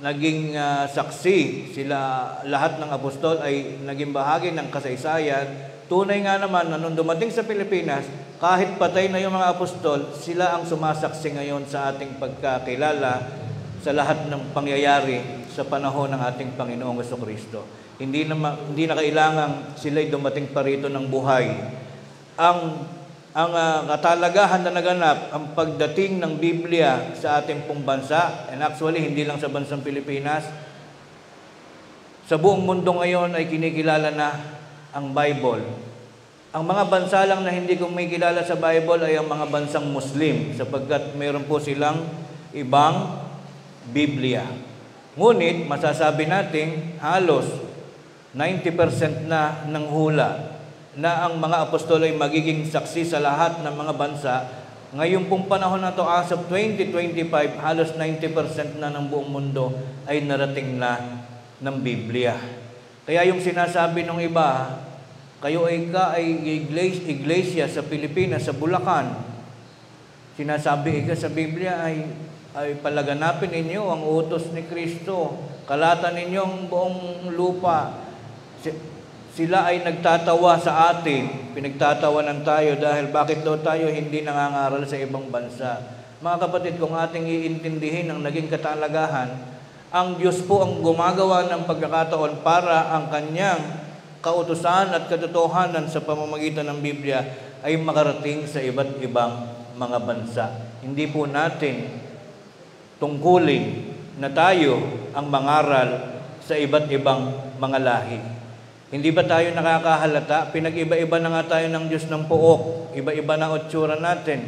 naging saksi sila, lahat ng apostol ay naging bahagi ng kasaysayan. Tunay nga naman na nung dumating sa Pilipinas, kahit patay na yung mga apostol, sila ang sumasaksi ngayon sa ating pagkakilala sa lahat ng pangyayari sa panahon ng ating Panginoong Jesucristo. Hindi na kailangang sila'y dumating pa rito ng buhay. Ang katalagahan na naganap, ang pagdating ng Biblia sa ating pong bansa, and actually hindi lang sa bansang Pilipinas, sa buong mundo ngayon ay kinikilala na ang Bible. Ang mga bansa lang na hindi kumikilala sa Bible ay ang mga bansang Muslim, sapagkat mayroon po silang ibang Biblia. Ngunit masasabi natin halos 90% na ng hula na ang mga apostol ay magiging saksi sa lahat ng mga bansa. Ngayon pong panahon na ito, as of 2025, halos 90% na ng buong mundo ay narating na ng Biblia. Kaya yung sinasabi ng iba, kayo ay iglesia sa Pilipinas, sa Bulacan. Sinasabi sa Biblia ay palaganapin ninyo ang utos ni Kristo. Kalatan ninyo ang buong lupa. Sila ay nagtatawa sa atin, pinagtatawanan tayo dahil bakit daw tayo hindi nangangaral sa ibang bansa. Mga kapatid, kung ating iintindihin ang naging katalagahan, ang Diyos po ang gumagawa ng pagkakataon para ang kanyang kautusan at katotohanan sa pamamagitan ng Biblia ay makarating sa iba't ibang mga bansa. Hindi po natin tungkulin na tayo ang mangaral sa iba't ibang mga lahi. Hindi ba tayo nakakahalata? Pinag-iba-iba na nga tayo ng Diyos ng puok. Iba-iba na otsura natin.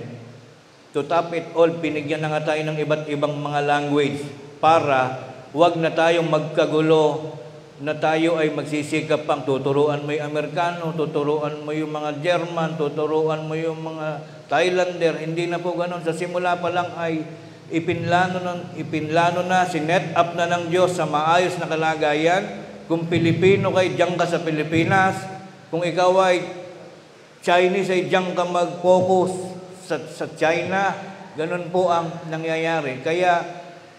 To top it all, pinigyan na nga tayo ng iba't ibang mga language para wag na tayong magkagulo na tayo ay magsisikap pang tuturuan mo yung Amerikano, tuturuan mo yung mga German, tuturuan mo yung mga Thailander. Hindi na po ganun. Sa simula pa lang ay ipinlano na, sinet up na ng Diyos sa maayos na kalagayan. Kung Pilipino kay diyan ka sa Pilipinas, kung ikaw ay Chinese ay diyan ka mag-focus sa China, ganun po ang nangyayari. Kaya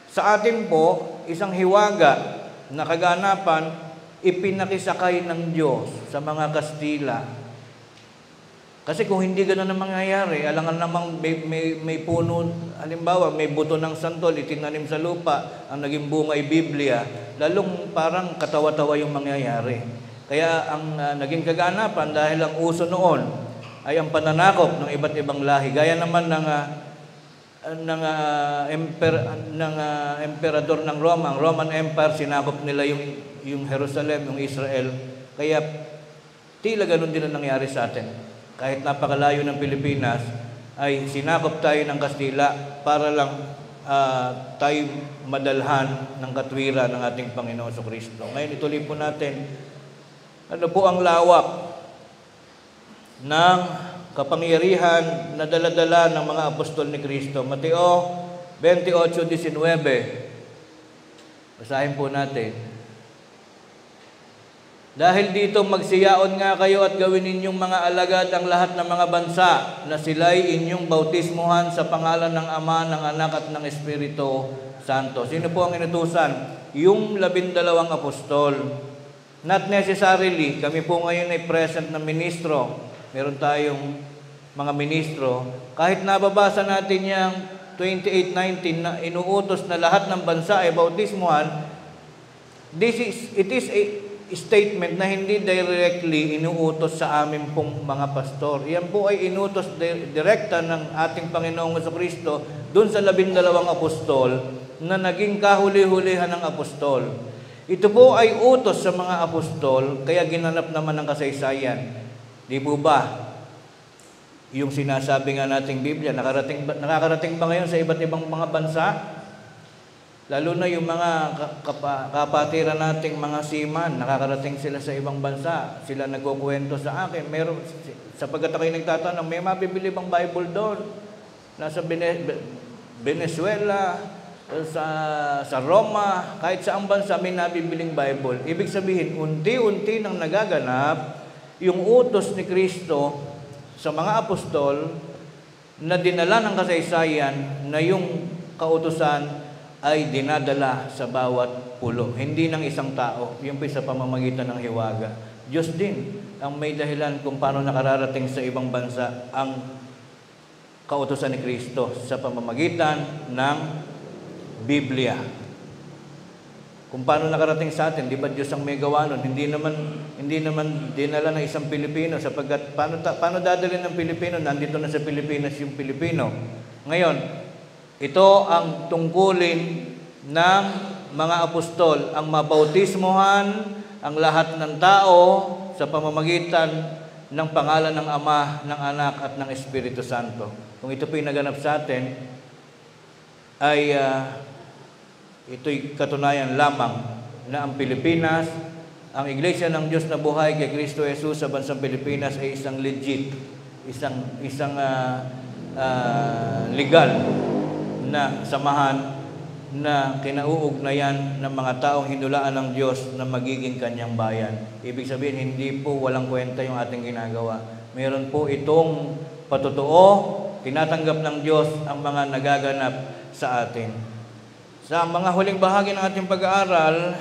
sa atin po, isang hiwaga na kaganapan, ipinakisakay ng Diyos sa mga Kastila Kasi kung hindi gano'n ang mangyayari, alangan namang may puno, halimbawa, may buto ng santol, itinanim sa lupa, ang naging bunga ay Biblia, lalong parang katawa-tawa yung mangyayari. Kaya ang naging kaganapan dahil ang uso noon ay ang pananakop ng iba't ibang lahi. Gaya naman ng emperador ng Roma, ang Roman Empire, sinakop nila yung Jerusalem, yung Israel. Kaya tila ganun din ang nangyari sa atin. Kahit napakalayo ng Pilipinas, ay sinakop tayo ng Kastila para lang tayo madalhan ng katwiran ng ating Panginoon Kristo. Ngayon ituloy po natin, ano po ang lawak ng kapangyarihan na dala-dala ng mga apostol ni Kristo. Mateo 28:19. Basahin po natin. Dahil dito magsiyaon nga kayo at gawin ninyong mga alagad ang lahat ng mga bansa na sila'y inyong bautismuhan sa pangalan ng Ama, ng Anak at ng Espiritu Santo. Sino po ang inutusan? Yung 12 apostol. Not necessarily, kami po ngayon ay present na ministro. Meron tayong mga ministro. Kahit nababasa natin yung 28:19 na inuutos na lahat ng bansa ay bautismuhan, it is a statement na hindi directly inuutos sa amin pong mga pastor. Yan po ay inutos direkta ng ating Panginoong Jesucristo doon sa 12 apostol na naging kahuli-hulihan ng apostol. Ito po ay utos sa mga apostol, kaya ginanap naman ng kasaysayan. Di po ba? Yung sinasabi nga nating Biblia, nakakarating ba ngayon sa iba't ibang mga bansa? Lalo na yung mga kapatiran nating mga seaman, nakakarating sila sa ibang bansa. Sila nagkukwento sa akin. Meron, sapagkat ako'y nagtatanong, may mabibili bang Bible doon? Nasa Venezuela, sa Roma, kahit saang bansa may nabibiling Bible. Ibig sabihin, unti-unti nang nagaganap yung utos ni Kristo sa mga apostol na dinala ng kasaysayan na yung kautusan ay dinadala sa bawat pulo. Hindi ng isang tao, yung sa pamamagitan ng hiwaga. Diyos din ang may dahilan kung paano nakararating sa ibang bansa ang kautusan ni Kristo sa pamamagitan ng Biblia. Kung paano nakarating sa atin, di ba Diyos ang may gawa nun? Hindi naman dinala ng isang Pilipino sapagkat paano dadalhin ng Pilipino? Nandito na sa Pilipinas yung Pilipino. Ngayon, ito ang tungkulin ng mga apostol, ang mabautismuhan ang lahat ng tao sa pamamagitan ng pangalan ng Ama, ng Anak at ng Espiritu Santo. Kung ito po'y naganap sa atin, ay ito'y katunayan lamang na ang Pilipinas, ang Iglesia ng Diyos na buhay kay Kristo Jesus sa bansang Pilipinas ay isang legit, isang legal na samahan na kinauugnayan ng mga taong hinulaan ng Diyos na magiging kanyang bayan. Ibig sabihin, hindi po walang kwenta yung ating ginagawa. Meron po itong patotoo, tinatanggap ng Diyos ang mga nagaganap sa atin. Sa mga huling bahagi ng ating pag-aaral,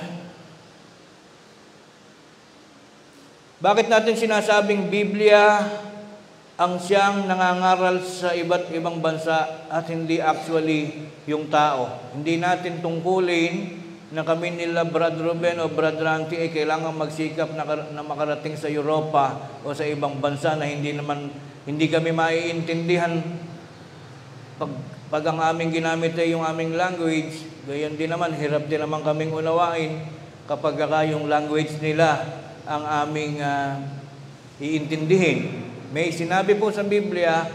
bakit natin sinasabing Biblia ang siyang nangangaral sa iba't ibang bansa at hindi actually yung tao? Hindi natin tungkulin na kami nila Brad Ruben o Brad Ranti ay kailangan magsikap na makarating sa Europa o sa ibang bansa na hindi kami maiintindihan pag ang aming ginamit ay yung aming language. Gayon din naman, hirap din naman kaming unawain kapag yung language nila ang aming iintindihin. May sinabi po sa Biblia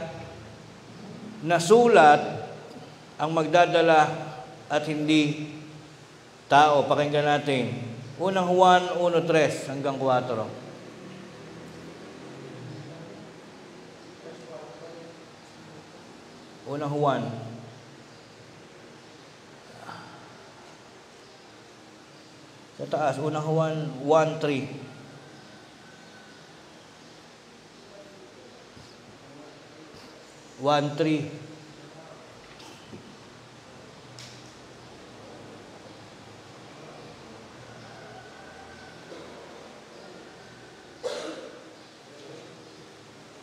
na sulat ang magdadala at hindi tao. Pakinggan natin. Unang Juan 1:3 hanggang 4. Unang Juan. Sa taas, Unang Juan 1:3.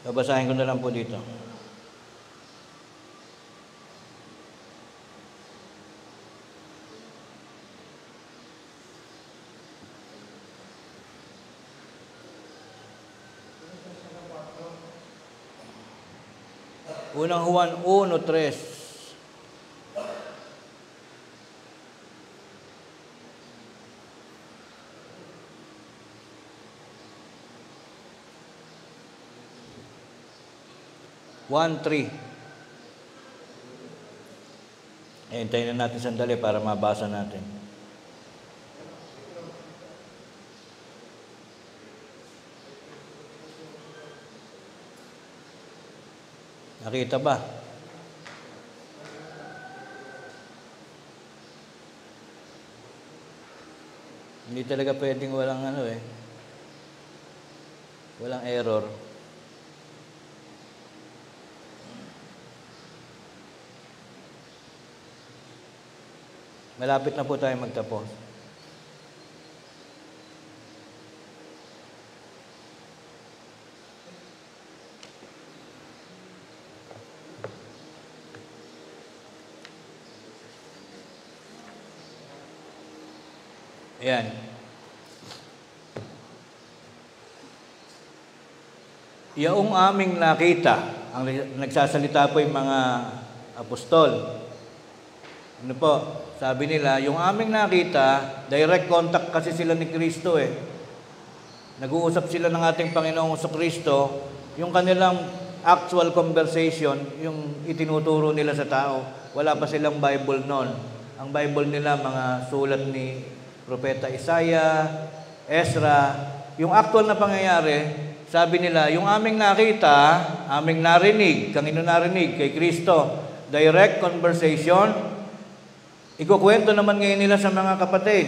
Babasahin ko na lang po dito. Unang Juan 1:3. Hintayin na natin sandali para mabasa natin. Nakita ba? Hindi talaga pwedeng walang walang error. Malapit na po tayo magtapos. Ayan. Yaong aming nakita, ang nagsasalita po yung mga apostol. Ano po? Sabi nila, yung aming nakita, direct contact kasi sila ni Kristo eh. Nag-uusap sila ng ating Panginoong Kristo, yung kanilang actual conversation, yung itinuturo nila sa tao. Wala pa silang Bible noon. Ang Bible nila, mga sulat ni Propeta Isaiah, Ezra. Yung actual na pangyayari, sabi nila, yung aming nakita, aming narinig, kanino narinig? Kay Kristo. Direct conversation. Ikukwento naman ngayon nila sa mga kapatid.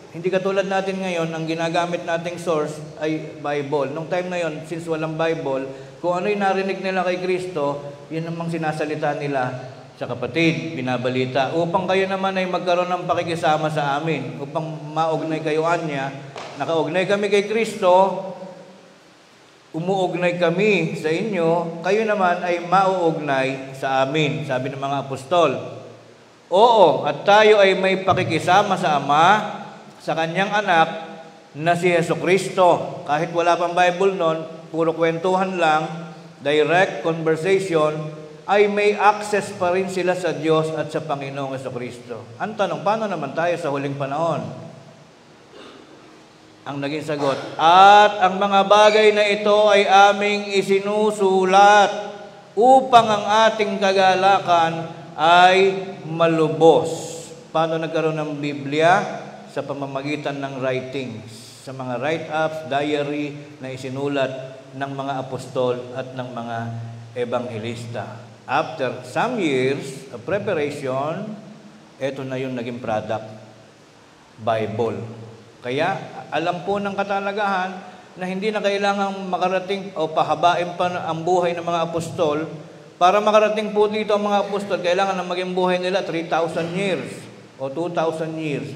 Hindi katulad natin ngayon, ang ginagamit nating source ay Bible. Nung time na yon, since walang Bible, kung ano yung narinig nila kay Kristo, yun namang sinasalita nila sa kapatid, binabalita. Upang kayo naman ay magkaroon ng pakikisama sa amin. Upang maugnay kayo anya, nakaugnay kami kay Kristo, umuugnay kami sa inyo, kayo naman ay mauugnay sa amin, sabi ng mga apostol. Oo, at tayo ay may pakikisama sa Ama, sa Kanyang anak na si Jesucristo. Kahit wala pang Bible noon, puro kwentuhan lang, direct conversation, ay may access pa rin sila sa Diyos at sa Panginoong Jesucristo. Ang tanong, paano naman tayo sa huling panahon? Ang naging sagot, at ang mga bagay na ito ay aming isinusulat upang ang ating kagalakan ay malubos. Paano nagkaroon ng Biblia? Sa pamamagitan ng writings, sa mga write-ups, diary na isinulat ng mga apostol at ng mga ebanghelista. After some years of preparation, ito na yung naging product, Bible. Kaya alam po ng katalagahan na hindi na kailangang makarating o pahabain pa ang buhay ng mga apostol. Para makarating po dito ang mga apostol, kailangan na maging buhay nila 3,000 years o 2,000 years.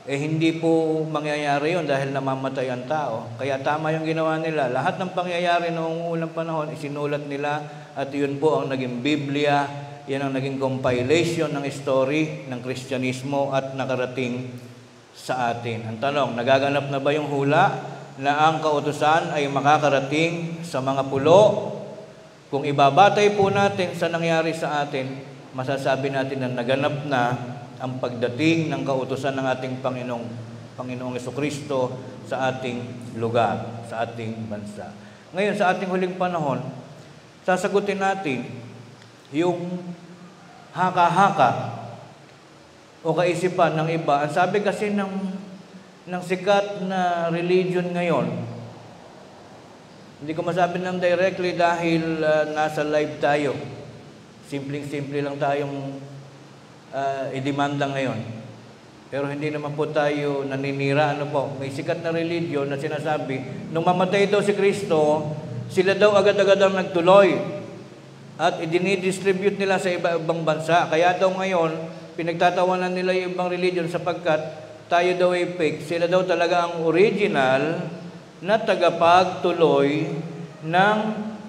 Hindi po mangyayari yun dahil namamatay ang tao. Kaya tama yung ginawa nila. Lahat ng pangyayari noong unang panahon, isinulat nila at yun po ang naging Biblia. Yan ang naging compilation ng story ng Kristyanismo at nakarating sa atin. Ang tanong, nagaganap na ba yung hula na ang kautusan ay makakarating sa mga pulo? Kung ibabatay po natin sa nangyari sa atin, masasabi natin na naganap na ang pagdating ng kautusan ng ating Panginoong Jesucristo sa ating lugar, sa ating bansa. Ngayon, sa ating huling panahon, sasagutin natin yung haka-haka o kaisipan ng iba. Ang sabi kasi ng sikat na religion ngayon, hindi ko masabi ng directly dahil nasa live tayo. Simpleng-simple lang tayong i-demand lang ngayon. Pero hindi naman po tayo naninira. May sikat na religion na sinasabi, nung mamatay daw si Kristo, sila daw agad-agad ang nagtuloy at idinidistribute nila sa iba-ibang bansa. Kaya daw ngayon, pinagtatawanan nila yung ibang religion sapagkat tayo daw ay fake. Sila daw talaga ang original na tagapagtuloy ng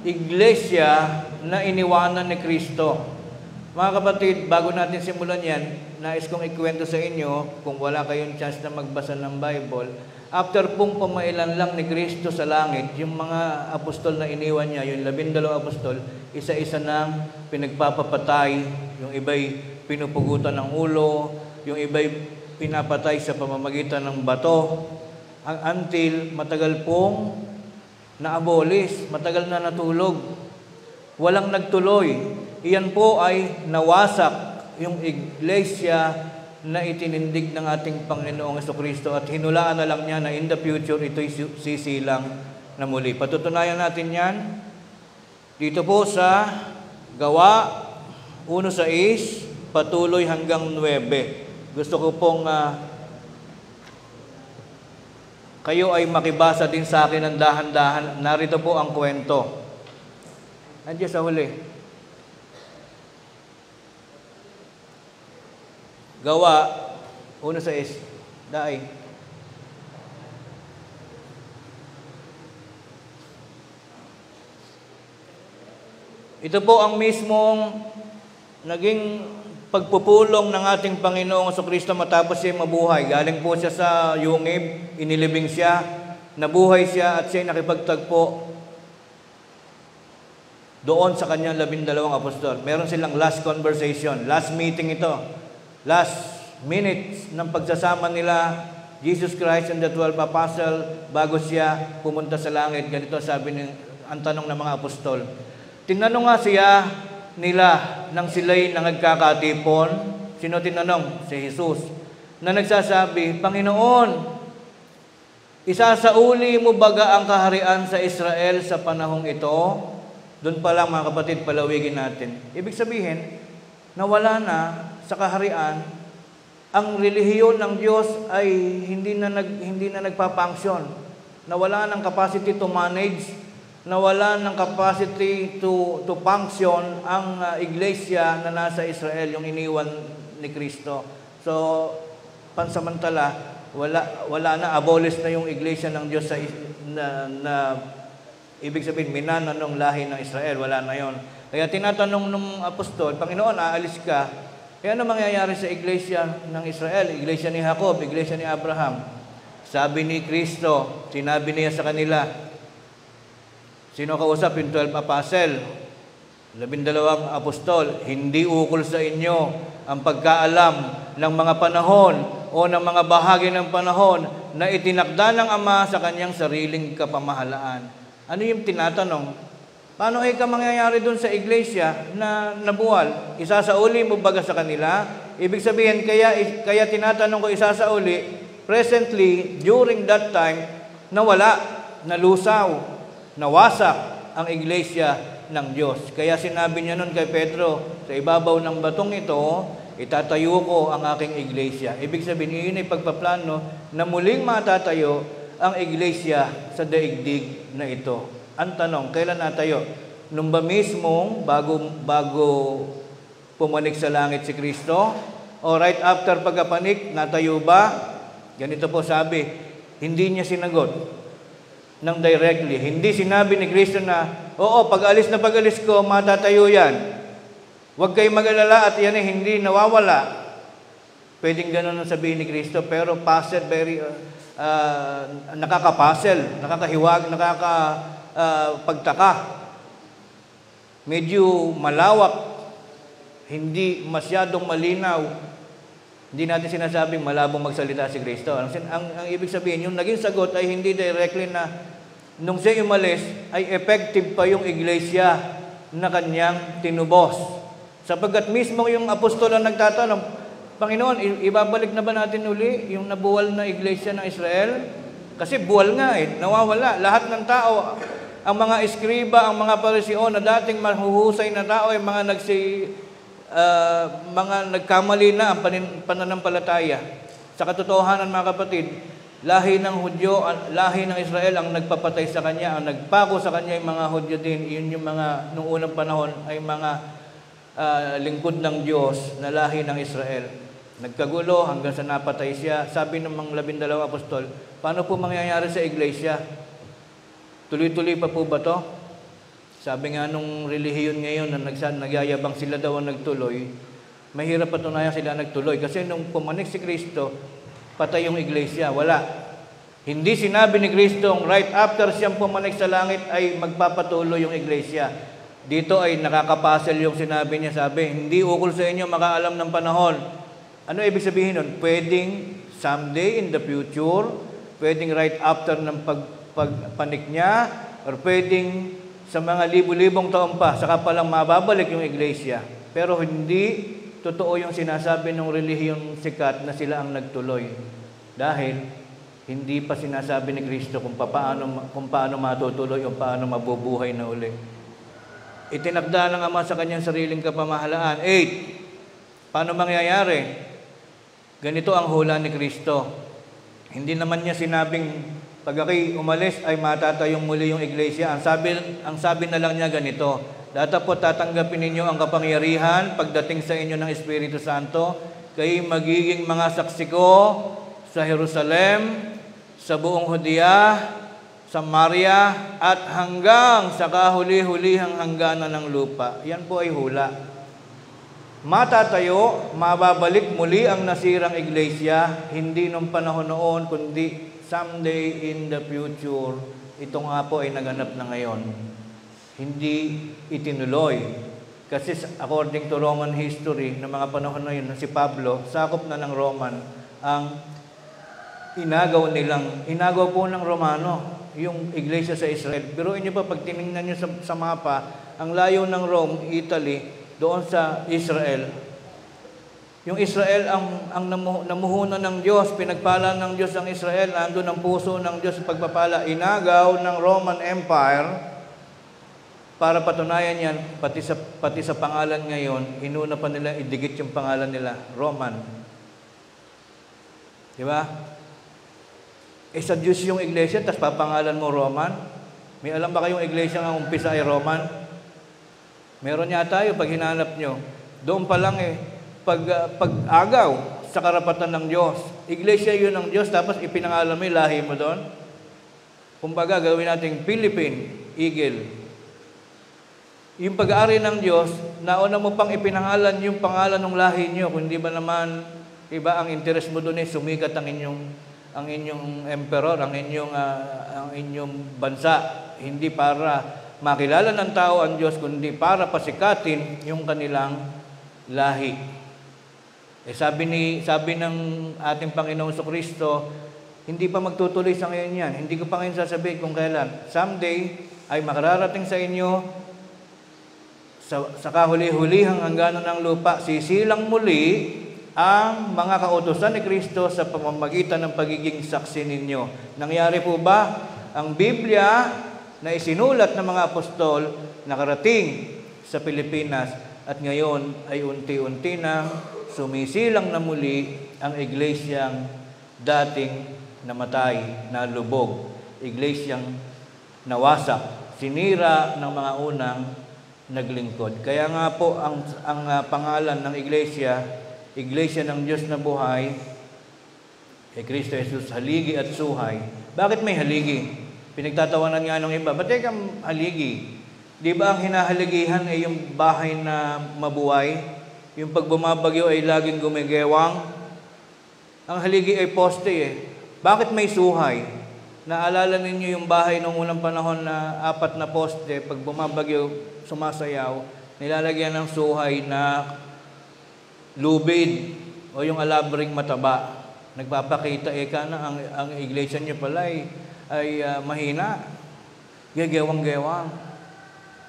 iglesia na iniwanan ni Kristo. Mga kapatid, bago natin simulan yan, nais kong ikwento sa inyo, kung wala kayong chance na magbasa ng Bible, after pong pamailan lang ni Kristo sa langit, yung mga apostol na iniwan niya, yung 12 apostol, isa-isa nang pinagpapapatay, yung iba'y pinupugutan ng ulo, yung iba'y pinapatay sa pamamagitan ng bato, until matagal pong naabolis, matagal na natulog, walang nagtuloy. Iyan po ay nawasak yung iglesia na itinindig ng ating Panginoong Jesucristo at hinulaan na lang niya na in the future ito'y sisilang na muli. Patutunayan natin yan dito po sa Gawa 1:6 patuloy hanggang 9. Gusto ko pong kayo ay makibasa din sa akin ng dahan-dahan. Narito po ang kwento. Nandiyan sa huli. Gawa 1:6. Daay. Ito po ang mismong naging pagpupulong ng ating Panginoong Jesucristo matapos siya mabuhay. Galing po siya sa yungib, inilibing siya, nabuhay siya at siya nakipagtagpo doon sa kanyang 12 apostol. Meron silang last conversation, last meeting ito, last minutes ng pagsasama nila, Jesus Christ and the 12 apostles bago siya pumunta sa langit. Ganito sabi ang tanong ng mga apostol. Tinanong nga siya nila nang sila'y nagkakatipon. Sino tinanong? Si Jesus. Na nagsasabi, Panginoon, isasauli mo baga ang kaharian sa Israel sa panahong ito? Doon pa lang mga kapatid, palawigin natin. Ibig sabihin, nawala na sa kaharian, ang relihiyon ng Diyos ay hindi na nagpapunction. Nawala ng capacity to manage, nawala ng capacity to function ang iglesia na nasa Israel, yung iniwan ni Kristo. So, pansamantala, wala na, abolish na yung iglesia ng Diyos na ibig sabihin, minana ng lahi ng Israel, wala na yon. Kaya tinatanong ng apostol, Panginoon, aalis ka, kaya ano mangyayari sa iglesia ng Israel, iglesia ni Jacob, iglesia ni Abraham? Sabi ni Kristo, sinabi niya sa kanila, sino kausap? Yung 12 apostle, 12 apostol, hindi ukol sa inyo ang pagkaalam ng mga panahon o ng mga bahagi ng panahon na itinakda ng Ama sa kanyang sariling kapamahalaan. Ano yung tinatanong? Paano ay ka mangyayari doon sa iglesia na nabuwal? Isasauli mo baga sa kanila? Ibig sabihin, kaya tinatanong ko isasauli, presently, during that time, nawala, nalusaw, nawasak ang iglesia ng Diyos. Kaya sinabi niya nun kay Pedro, sa ibabaw ng batong ito, itatayo ko ang aking iglesia. Ibig sabihin, yun ay pagpaplano na muling matatayo ang iglesia sa daigdig na ito. Ang tanong, kailan natayo? Nung ba mismong bago pumanik sa langit si Kristo? O right after pagkapanik, natayo ba? Ganito po sabi, hindi niya sinagot ng directly. Hindi sinabi ni Kristo na, oo, pag-alis ko, matatayo yan. Huwag kayong mag-alala at yan ay hindi nawawala. Pwedeng ganun ang sabihin ni Kristo, pero puzzle, very nakaka-puzzle, nakakahiwag, pagtaka. Medyo malawak, hindi masyadong malinaw. Hindi natin sinasabing malabong magsalita si Kristo. Ang ibig sabihin, yung naging sagot ay hindi directly na nung siya umalis, ay effective pa yung iglesia na kanyang tinubos. Sapagkat mismo yung apostol ang nagtatanong, Panginoon, ibabalik na ba natin uli yung nabuwal na iglesia ng Israel? Kasi buwal nga nawawala. Lahat ng tao, ang mga eskriba, ang mga pariseo na dating mahuhusay na tao ay mga nagkamali na ang pananampalataya. Sa katotohanan mga kapatid, lahi ng Hudyo, lahi ng Israel ang nagpapatay sa kanya, ang nagpako sa kanya yung mga Hudyo din. Yun yung mga, nung unang panahon, ay mga lingkod ng Diyos na lahi ng Israel. Nagkagulo hanggang sa napatay siya. Sabi ng mga 12 apostol, paano po mangyayari sa iglesia? Tuloy-tuloy pa po ba to? Sabi nga nung relihiyon ngayon na nagyayabang sila daw ang nagtuloy, mahirap patunayan sila nagtuloy. Kasi nung pumanik si Kristo, patay yung iglesia. Wala. Hindi sinabi ni Kristo, right after siyang pumanik sa langit ay magpapatuloy yung iglesia. Dito ay nakakapasel yung sinabi niya. Sabi, hindi ukol sa inyo makaalam ng panahon. Ano ibig sabihin nun? Pwedeng someday in the future, pwedeng right after ng pagpanik niya, or pwedeng sa mga libu-libong taon pa, saka palang mababalik yung iglesia. Pero hindi totoo yung sinasabi ng relihiyong sikat na sila ang nagtuloy. Dahil hindi pa sinasabi ni Kristo kung paano matutuloy o paano mabubuhay na uli. Itinakda ng Ama sa kanyang sariling kapamahalaan. 8. Paano mangyayari? Ganito ang hula ni Kristo. Hindi naman niya sinabing pag ako'y umalis ay matatayong muli yung iglesia. Ang sabi na lang niya ganito, datapot tatanggapin ninyo ang kapangyarihan pagdating sa inyo ng Espiritu Santo. Kayo magiging mga saksi ko sa Jerusalem, sa buong Judea, Samaria, at hanggang sa kahuli-hulihang hangganan ng lupa. Yan po ay hula. Matatayo, mababalik muli ang nasirang iglesia, hindi nung panahon noon, kundi someday in the future. Ito nga po ay naganap na ngayon. Hindi itinuloy. Kasi according to Roman history, ng mga panahon na yun, si Pablo, sakop na ng Roman, ang inagaw po ng Romano, yung iglesia sa Israel. Pero inyo pa, pag tinignan nyo sa mapa, ang layo ng Rome, Italy, doon sa Israel. Yung Israel ang namuhunan ng Diyos, pinagpala ng Diyos ang Israel, nandun ang puso ng Diyos pagpapala, inagaw ng Roman Empire, para patunayan yan, pati sa pangalan ngayon, inuna pa nila, idikit yung pangalan nila, Roman. Di ba? Sa Diyos yung iglesia, tapos papangalan mo Roman. May alam ba kayong iglesia nga umpisa ay Roman? Meron yata tayo pag hinanap nyo. Doon pa lang pag-agaw sa karapatan ng Diyos. Iglesia yun ng Diyos, tapos ipinangalan mo yung lahi mo doon. Kumbaga, gawin natin Philippine Eagle. Yung pag-aari ng Diyos, nauna mo pang ipinangalan yung pangalan ng lahi nyo. Kung di ba naman, iba ang interest mo doon sumikat ang inyong emperor, ang inyong bansa, hindi para makilala ng tao ang Diyos, kundi para pasikatin yung kanilang lahi. Sabi ng ating Panginoon Kristo, hindi pa magtutuloy sa ngayon yan. Hindi ko pa ngayon sasabihin kung kailan. Someday ay makararating sa inyo sa kahuli-hulihang hangganan ng lupa, sisilang muli ang mga kautusan ni Kristo sa pamamagitan ng pagiging saksi ninyo. Nangyari po ba? Ang Biblia na isinulat ng mga apostol nakarating sa Pilipinas at ngayon ay unti-unti nang sumisilang na muli ang iglesyang dating namatay, nalubog. Iglesyang nawasak, sinira ng mga unang naglingkod. Kaya nga po ang pangalan ng iglesia ng Diyos na buhay, Kristo Jesus, haligi at suhay. Bakit may haligi? Pinagtatawanan nga ng iba, ba't kang haligi? Di ba ang hinahaligihan ay yung bahay na mabuhay? Yung pag bumabagyo ay laging gumigewang? Ang haligi ay poste Bakit may suhay? Naalala ninyo yung bahay noong unang panahon na 4 na poste, pag bumabagyo, sumasayaw, nilalagyan ng suhay na lubid o yung alabring mataba. Nagpapakita na ang iglesia niyo pala ay mahina. Gegewang-gewang.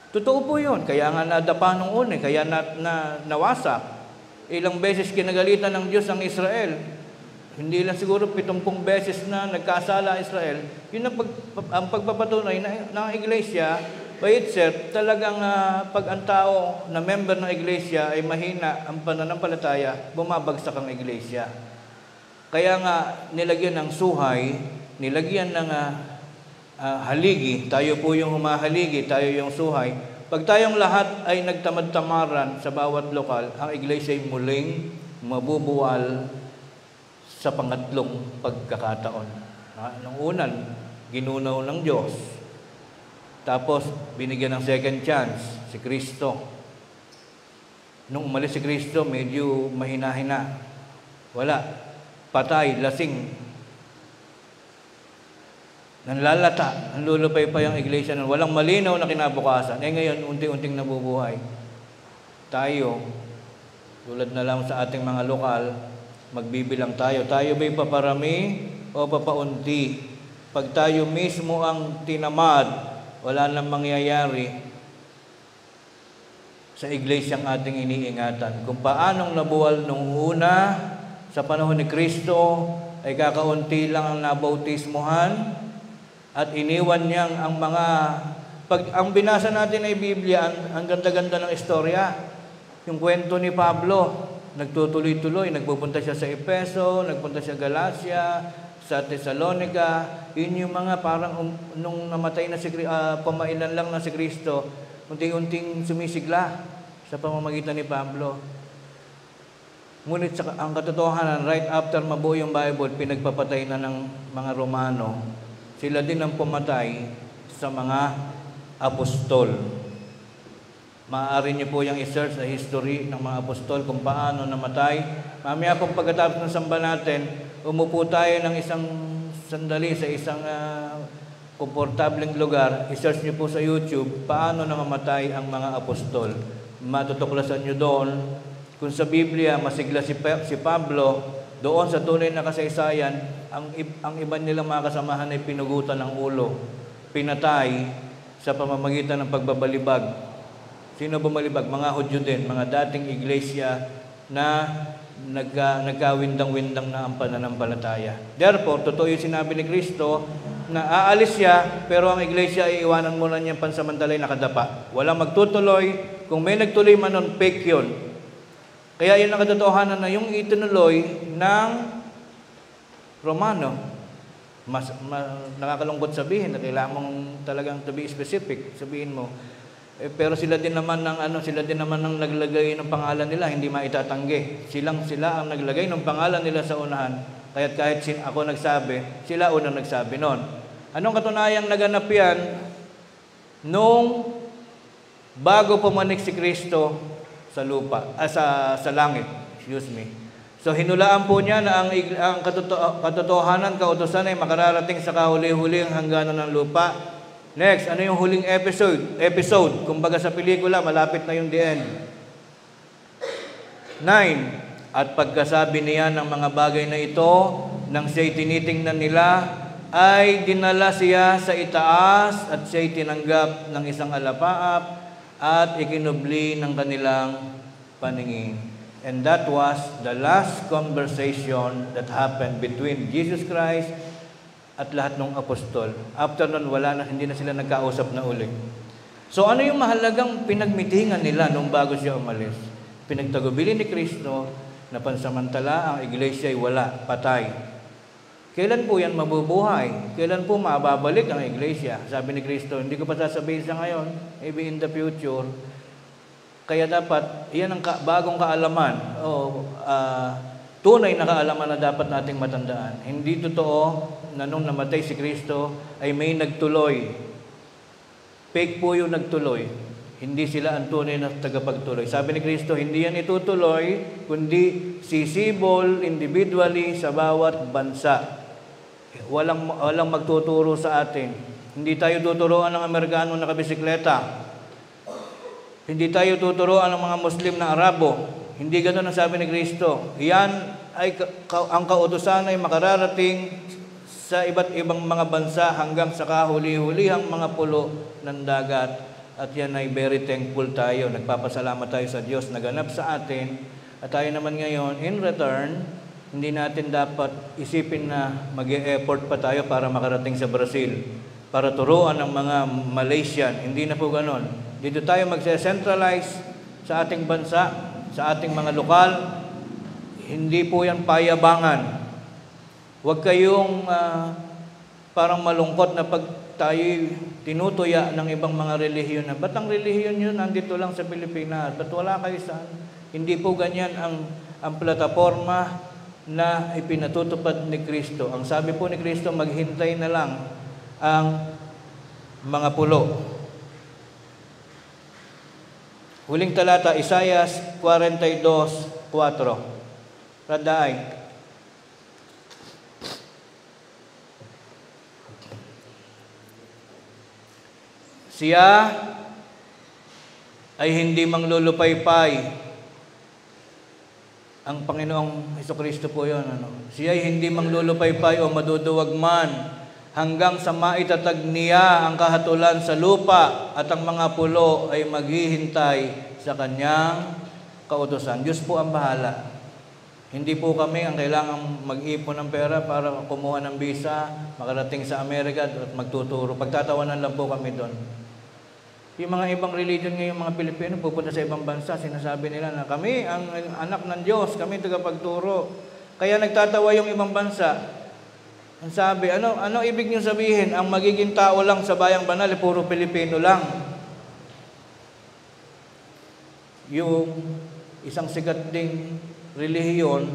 Totoo po yun. Kaya nga nadapa nung una, kaya nawasak. Ilang beses kinagalitan ng Diyos ang Israel. Hindi lang siguro 70 beses na nagkasala ang Israel. Yun ang pagpapatunay ng iglesia. By itself, talagang pag ang tao na member ng iglesia ay mahina ang pananampalataya, bumabagsak ang iglesia. Kaya nga, nilagyan ng suhay, nilagyan ng haligi, tayo po yung humahaligi, tayo yung suhay. Pag tayong lahat ay nagtamad-tamaran sa bawat lokal, ang iglesia ay muling mabubuwal sa pangatlong pagkakataon. Nung unan, ginunaw ng Diyos. Tapos, binigyan ng second chance si Kristo. Nung umalis si Kristo, medyo mahina-hina. Wala. Patay, lasing. Nanlalata, nanlulupay pa yung iglesia nun. Walang malinaw na kinabukasan. Ngayon, unti-unting nabubuhay. Tayo, tulad na lang sa ating mga lokal, magbibilang tayo. Tayo ba'y paparami o papaunti? Pag tayo mismo ang tinamad, wala nang mangyayari sa iglesyang ating iniingatan. Kung paanong nabuwal nung una, sa panahon ni Kristo, ay kakaunti lang ang nabautismuhan at iniwan niyang ang mga... ang binasa natin ay Biblia, ang ganda-ganda ng istorya. Yung kwento ni Pablo, nagtutuloy-tuloy, nagpupunta siya sa Efeso, nagpunta siya Galacia, sa Thessalonica. Yun yung mga parang nung namatay na pamailan lang na si Kristo, unti-unting sumisigla sa pamamagitan ni Pablo. Ngunit ang katotohanan, right after mabuo yung Bible, pinagpapatay na ng mga Romano. Sila din ang pumatay sa mga apostol. Maaari niyo po yung i-search sa history ng mga apostol kung paano namatay. Mamaya pong pagkatapos ng samba natin, umupo tayo ng isang sandali sa isang komportableng lugar. I-search niyo po sa YouTube paano namamatay ang mga apostol. Matutuklasan niyo doon kung sa Biblia masigla si Pablo, doon sa tunay na kasaysayan, ang iba nilang mga kasamahan ay pinugutan ng ulo, pinatay sa pamamagitan ng pagbabalibag. Sino bumalibag? Mga Hudyo din, mga dating iglesia na nagkawindang-windang na ang pananampalataya. Therefore, totoo yung sinabi ni Kristo na aalis siya, pero ang iglesia ay iwanan muna niyang pansamantalay nakadapa. Walang magtutuloy. Kung may nagtuloy man nun, fake yun. Kaya yun ang katotohanan na yung itinuloy ng Romano. Nakakalungkot sabihin na kailangan mong talagang to be specific. Sabihin mo, pero sila din naman ng naglagay ng pangalan nila, hindi maitatanggi. Sila ang naglagay ng pangalan nila sa unahan. Kaya't kahit ako nagsabi, sila unang nagsabi noon. Anong katunayang naganap yan? Nung bago pumanik si Kristo sa lupa, sa langit. Excuse me. So hinulaan po niya na ang katotohanan, kautusan ay makararating sa kahuli-huling hangganan ng lupa. Next, ano yung huling episode? Kumbaga sa pelikula, malapit na yung the end. 9. At pagkasabi niya ng mga bagay na ito, nang siya'y tinitingnan nila, ay dinala siya sa itaas at siya'y tinanggap ng isang alapaap at ikinubli ng kanilang paningin. And that was the last conversation that happened between Jesus Christ at lahat ng apostol. After nun, hindi na sila nagkausap na uli. So ano yung mahalagang pinagmitingan nila nung bago siya umalis? Pinagtagubilin ni Kristo na pansamantala ang iglesia ay wala, patay. Kailan po yan mabubuhay? Kailan po mababalik ang iglesia? Sabi ni Kristo, hindi ko pa sasabihin sa ngayon, maybe in the future. Kaya dapat, yan ang bagong kaalaman. Tunay na kaalaman na dapat nating matandaan. Hindi totoo na nung namatay si Kristo ay may nagtuloy. Fake po yung nagtuloy. Hindi sila ang tunay na tagapagtuloy. Sabi ni Kristo, hindi yan itutuloy, kundi sisibol individually sa bawat bansa. Walang magtuturo sa atin. Hindi tayo tuturuan ng Amerikano na kabisikleta. Hindi tayo tuturuan ng mga Muslim na Arabo. Hindi ganoon ang sabi ni Kristo. Yan ay ang kautusan ay makararating sa iba't ibang mga bansa hanggang sa kahuli-hulihang mga pulo ng dagat. At yan ay very thankful tayo. Nagpapasalamat tayo sa Diyos na ganap sa atin. At tayo naman ngayon, in return, hindi natin dapat isipin na mag-e-effort pa tayo para makarating sa Brazil, para turuan ng mga Malaysian. Hindi na po ganon. Dito tayo magse-centralize sa ating bansa, sa ating mga lokal. Hindi po yan payabangan. Huwag kayong parang malungkot na pag tayo tinutuya ng ibang mga relihiyon na, ba't ang relihiyon yun nandito lang sa Pilipinas? Ba't wala kayo saan? Hindi po ganyan ang plataforma na ipinatutupad ni Kristo. Ang sabi po ni Kristo, maghintay na lang ang mga pulo. Huling talata, Isaias 42:4. Radaay. Siya ay hindi manglulupaypay. Ang Panginoong Hesukristo po yun. Siya ay hindi manglulupaypay o maduduwag man hanggang sa maitatag niya ang kahatulan sa lupa at ang mga pulo ay maghihintay sa kanyang kautusan. Diyos po ang bahala. Hindi po kami ang kailangang mag-ipon ng pera para kumuha ng visa, makarating sa Amerika at magtuturo. Pagtatawanan lang po kami doon. Yung mga ibang religion ngayon, mga Pilipino, pupunta sa ibang bansa, sinasabi nila na kami ang anak ng Diyos, kami tagapagturo. Kaya nagtatawa yung ibang bansa. Ang sabi, ano ibig niyong sabihin? Ang magiging tao lang sa bayang banal, puro Pilipino lang. Yung isang sikat ding relihiyon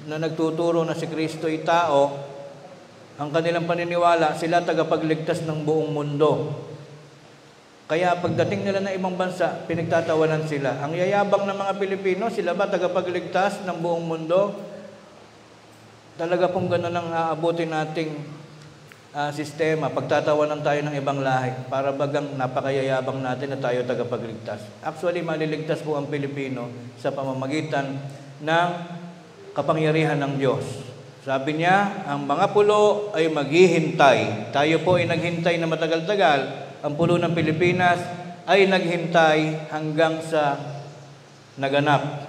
na nagtuturo na si Kristo ay tao, ang kanilang paniniwala, sila tagapagligtas ng buong mundo. Kaya pagdating nila ng ibang bansa, pinagtatawanan sila. Ang yayabang ng mga Pilipino, sila ba tagapagligtas ng buong mundo? Talaga pong gano'n ang aabutin nating sistema. Pagtatawanan tayo ng ibang lahi para bagang napakayayabang natin na tayo tagapagligtas. Actually, maliligtas po ang Pilipino sa pamamagitan ng kapangyarihan ng Diyos. Sabi niya, ang mga pulo ay maghihintay. Tayo po ay naghintay na matagal-tagal. Ang pulo ng Pilipinas ay naghintay hanggang sa naganap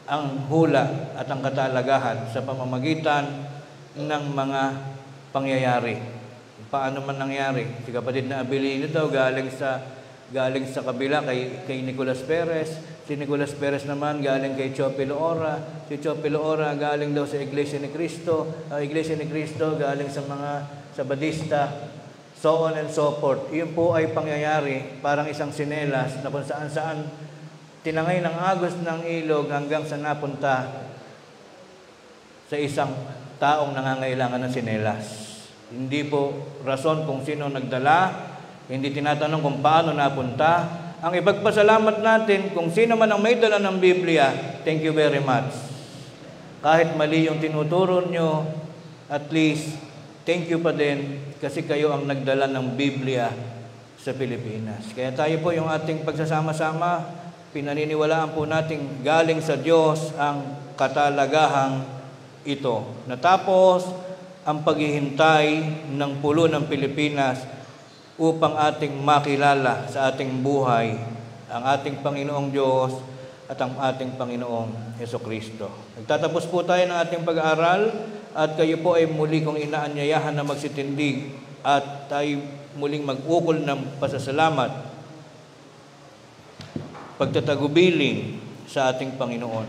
ang hula at ang katalagahan sa pamamagitan ng mga pangyayari. Paano man nangyari? Si kapatid na Abilino daw galing sa kabila kay Nicolas Perez. Si Nicolas Perez naman galing kay Chopilo Ora. Si Chopilo Ora galing daw sa Iglesia ni Cristo. Iglesia ni Cristo galing sa mga Sabadista. So on and so forth. Iyon po ay pangyayari parang isang sinelas na kung saan tinangay ng agos ng ilog hanggang sa napunta sa isang taong nangangailangan ng sinelas. Hindi po rason kung sino nagdala, hindi tinatanong kung paano napunta. Ang ipagpasalamat natin kung sino man ang may dala ng Biblia, thank you very much. Kahit mali yung tinuturo nyo, at least thank you pa din kasi kayo ang nagdala ng Biblia sa Pilipinas. Kaya tayo po yung ating pagsasama-sama, pinaniniwalaan po natin galing sa Diyos ang katalagahang ito. Natapos ang paghihintay ng pulo ng Pilipinas upang ating makilala sa ating buhay ang ating Panginoong Diyos at ang ating Panginoong Hesukristo. Nagtatapos po tayo ng ating pag-aaral at kayo po ay muli kong inaanyayahan na magsitindig at tayo muling mag-ukol ng pasasalamat, pagtatagubilin sa ating Panginoon.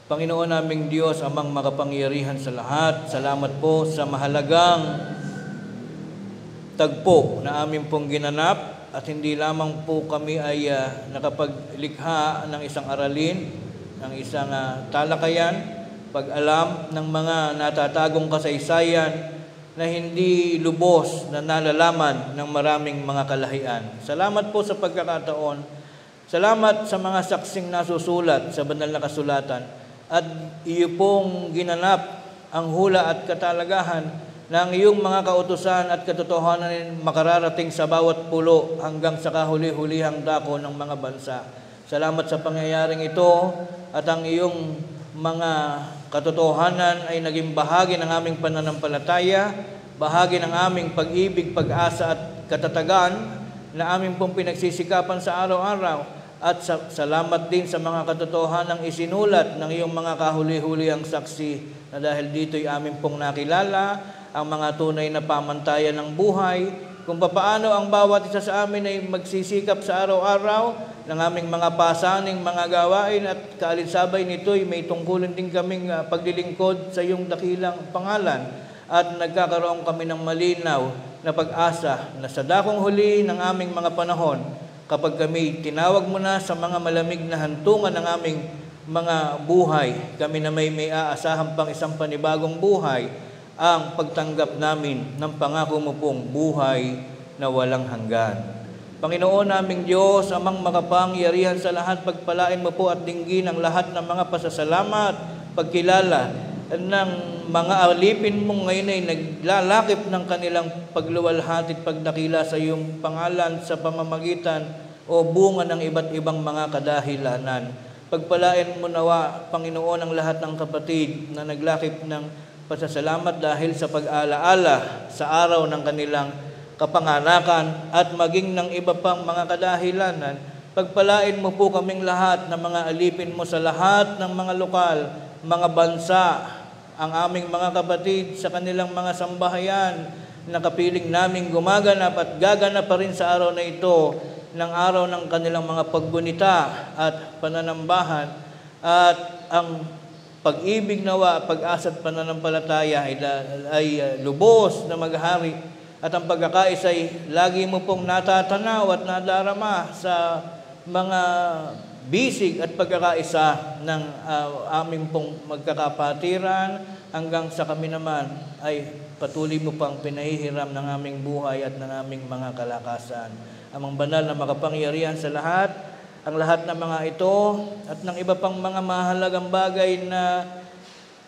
Panginoon naming Diyos, amang makapangyarihan sa lahat, salamat po sa mahalagang tagpo na amin pong ginanap. At hindi lamang po kami ay nakapaglikha ng isang aralin, ng isang talakayan, pag-alam ng mga natatagong kasaysayan na hindi lubos na nalalaman ng maraming mga kalahian. Salamat po sa pagkakataon. Salamat sa mga saksing nasusulat sa banal na kasulatan. At iyo pong ginanap ang hula at katalagahan ng iyong mga kautusan at katotohanan makararating sa bawat pulo hanggang sa kahuli-hulihang dako ng mga bansa. Salamat sa pangyayaring ito at ang iyong mga katotohanan ay naging bahagi ng aming pananampalataya, bahagi ng aming pag-ibig, pag-asa at katatagan na aming pong pinagsisikapan sa araw-araw. At salamat din sa mga katotohanang isinulat ng iyong mga kahuli-hulihang saksi na dahil dito'y aming pong nakilala ang mga tunay na pamantayan ng buhay, kung papaano ang bawat isa sa amin ay magsisikap sa araw-araw ng aming mga pasaning, mga gawain at kaalinsabay nito'y may tungkulin din kaming paglilingkod sa iyong dakilang pangalan at nagkakaroon kami ng malinaw na pag-asa na sa dakong huli ng aming mga panahon, kapag kami tinawag mo na sa mga malamig na hantungan ng aming mga buhay, kami na may aasahang pang isang panibagong buhay, ang pagtanggap namin ng pangako mo pong buhay na walang hanggan. Panginoon naming Diyos, amang makapangyarihan sa lahat, pagpalain mo po at dinggin ang lahat ng mga pasasalamat, pagkilala ng mga alipin mong ngayon ay naglalakip ng kanilang pagluwalhati at pagdakila sa iyong pangalan sa pamamagitan o bunga ng iba't ibang mga kadahilanan. Pagpalain mo nawa, Panginoon, ang lahat ng kapatid na naglakip ng pasasalamat dahil sa pag-alaala sa araw ng kanilang kapanganakan at maging ng iba pang mga kadahilanan. Pagpalain mo po kaming lahat ng mga alipin mo sa lahat ng mga lokal, mga bansa, ang aming mga kapatid sa kanilang mga sambahayan na kapiling naming gumaganap at gaganap pa rin sa araw na ito, ng araw ng kanilang mga paggunita at pananambahan, at ang pag-ibig nawa, pag-asa at pananampalataya ay lubos na maghari, at ang pagkakais ay lagi mo pong natatanaw at nadarama sa mga bisig at pagkakaisa ng aming pong magkakapatiran, hanggang sa kami naman ay patuloy mo pang pinahihiram ng aming buhay at ng aming mga kalakasan. Amang banal na makapangyarihan sa lahat, ang lahat ng mga ito at ng iba pang mga mahalagang bagay na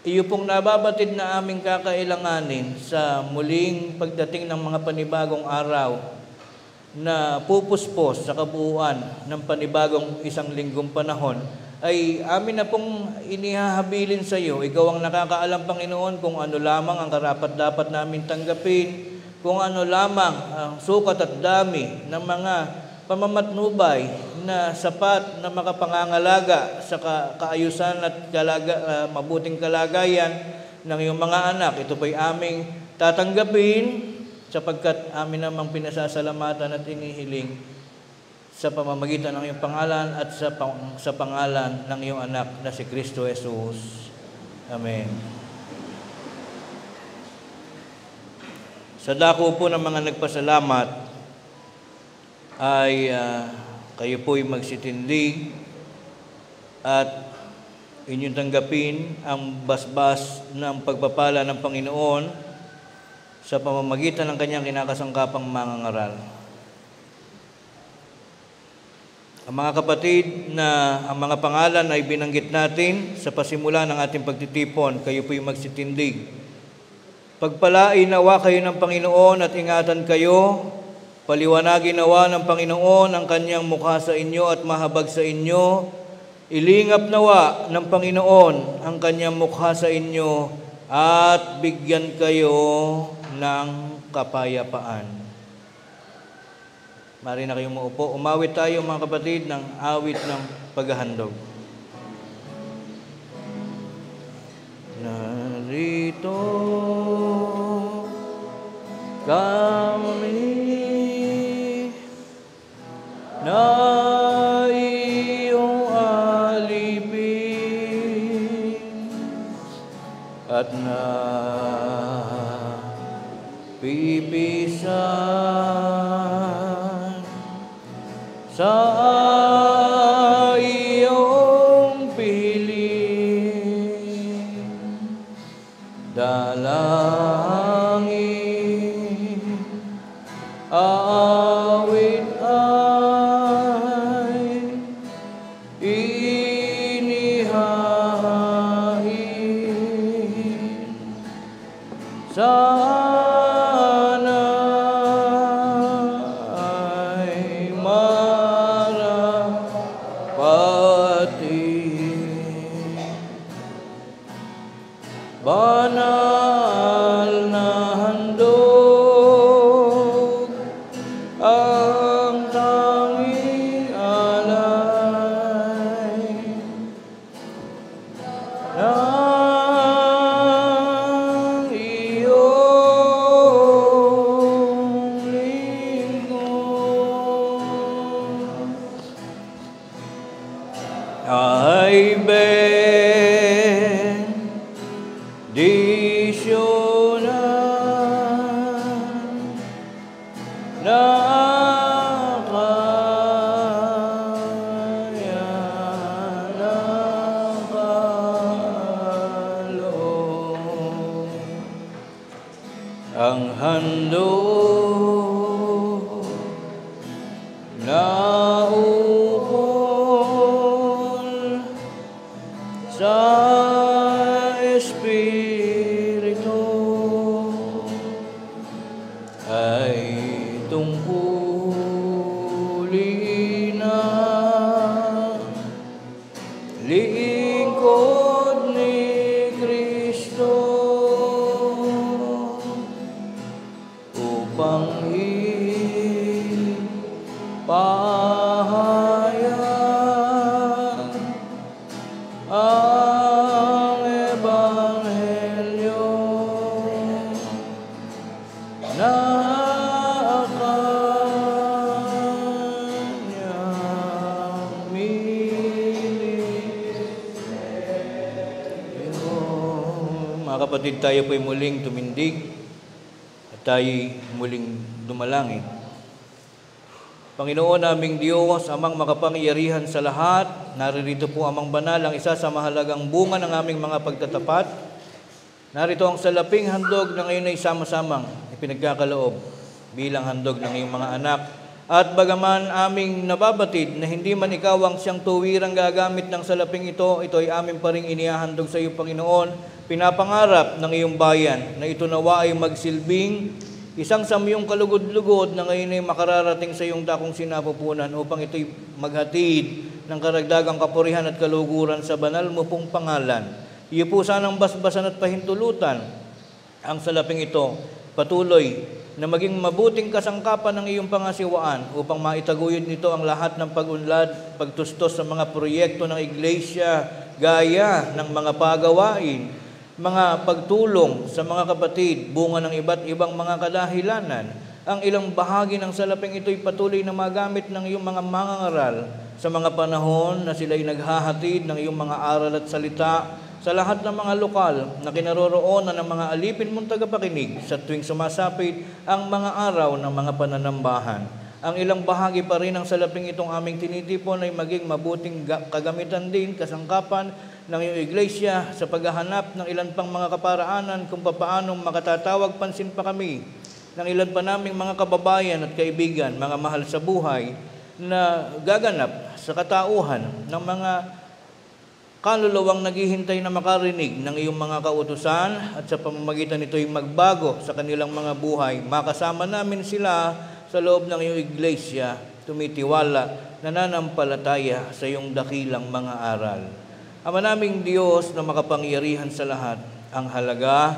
iyo pong nababatid na aming kakailanganin sa muling pagdating ng mga panibagong araw na pupuspos sa kabuuan ng panibagong isang linggong panahon, ay amin na pong inihahabilin sa iyo. Ikaw ang nakakaalam, Panginoon, kung ano lamang ang karapat-dapat namin tanggapin, kung ano lamang ang sukat at dami ng mga pamamatnubay na sapat na makapangangalaga sa kaayusan at mabuting kalagayan ng iyong mga anak. Ito po'y aming tatanggapin sapagkat amin namang pinasasalamatan at inihiling sa pamamagitan ng iyong pangalan at sa pangalan ng iyong anak na si Kristo Jesus. Amen. Sa dako po ng mga nagpasalamat ay kayo po'y magsitindig at inyong tanggapin ang basbas ng pagpapala ng Panginoon sa pamamagitan ng kanyang kinakasangkapang mangangaral. Ang mga kapatid na ang mga pangalan ay binanggit natin sa pasimula ng ating pagtitipon, kayo po'y magsitindig. Pagpalain nawa kayo ng Panginoon at ingatan kayo. Paliwanagin nawa ng Panginoon ang kanyang mukha sa inyo at mahabag sa inyo. Ilingap nawa ng Panginoon ang kanyang mukha sa inyo at bigyan kayo ng kapayapaan. Mari na kayong maupo. Umawit tayo, mga kapatid, ng awit ng paghahandog. Narito kami na iyong alipin at na pipisan sa iyong piling. Dalangin, awit ay inihain. Sana ay marapati. Banal na handog ang tanging alay ng iyong lingkod ay bendisyonan na kaya ng kaloob. handog na ukol sa Espiritu ay tungkulin na lingkod ni Kristo upang ipahayag ang Ebanghelyo na kanyang ministeryo. Mga kapatid, tayo po'y muling tumindig at tayo'y muling dumalangin. Panginoon naming Diyos, Amang makapangyarihan sa lahat, naririto po Amang Banal, ang isa sa mahalagang bunga ng aming mga pagtatapat. Narito ang salaping handog na ngayon ay sama-samang ipinagkakaloob bilang handog ng iyong mga anak. At bagaman aming nababatid na hindi man ikaw ang siyang tuwirang gagamit ng salaping ito ay aming pa ring inihahandog sa iyo, Panginoon. Pinapangarap ng iyong bayan na ito nawa ay magsilbing isang samyong kalugod-lugod na ngayon ay makararating sa iyong dakong sinapupunan upang ito'y maghatid ng karagdagang kapurihan at kaluguran sa banal mo pong pangalan. Iyo po sanang basbasan at pahintulutan ang salaping ito, patuloy na maging mabuting kasangkapan ng iyong pangasiwaan upang maitaguyod nito ang lahat ng pag-unlad, pagtustos sa mga proyekto ng iglesia, gaya ng mga pagawain, mga pagtulong sa mga kapatid, bunga ng iba't ibang mga kadahilanan. Ang ilang bahagi ng salaping ito'y patuloy na magamit ng iyong mga mangangaral sa mga panahon na sila'y naghahatid ng iyong mga aral at salita sa lahat ng mga lokal na kinaroroonan ng mga alipin mong tagapakinig sa tuwing sumasapit ang mga araw ng mga pananambahan. Ang ilang bahagi pa rin ng salaping itong aming tinitipon ay maging mabuting kagamitan din, kasangkapan ng iyong iglesia sa paghahanap ng ilan pang mga kaparaanan kung papaanong makatatawag pansin pa kami ng ilan pa naming mga kababayan at kaibigan, mga mahal sa buhay na gaganap sa katauhan ng mga kaluluwang naghihintay na makarinig ng iyong mga kautusan at sa pamamagitan nito'y magbago sa kanilang mga buhay. Makasama namin sila sa loob ng iyong iglesia, tumitiwala, nananampalataya sa iyong dakilang mga aral. Ama naming Diyos na makapangyarihan sa lahat, ang halaga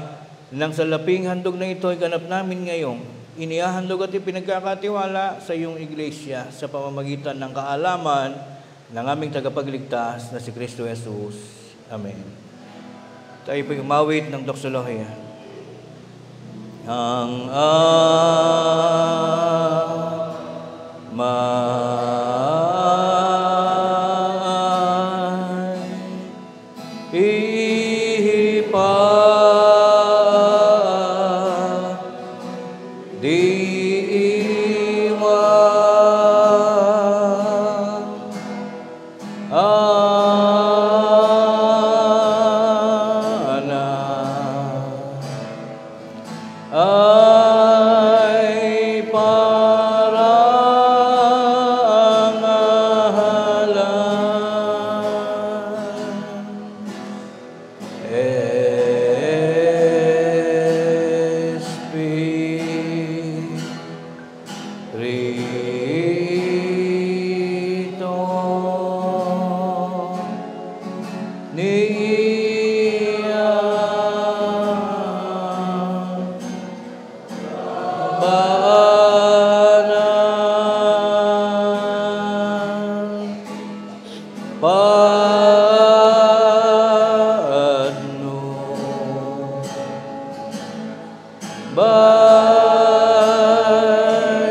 ng salaping handog na ito ay ganap namin ngayong inihahandog at ipinagkakatiwala sa iyong iglesia sa pamamagitan ng kaalaman ng aming tagapagligtas na si Kristo Jesus. Amen. Tayo po'y umawit ng doxologia. Ang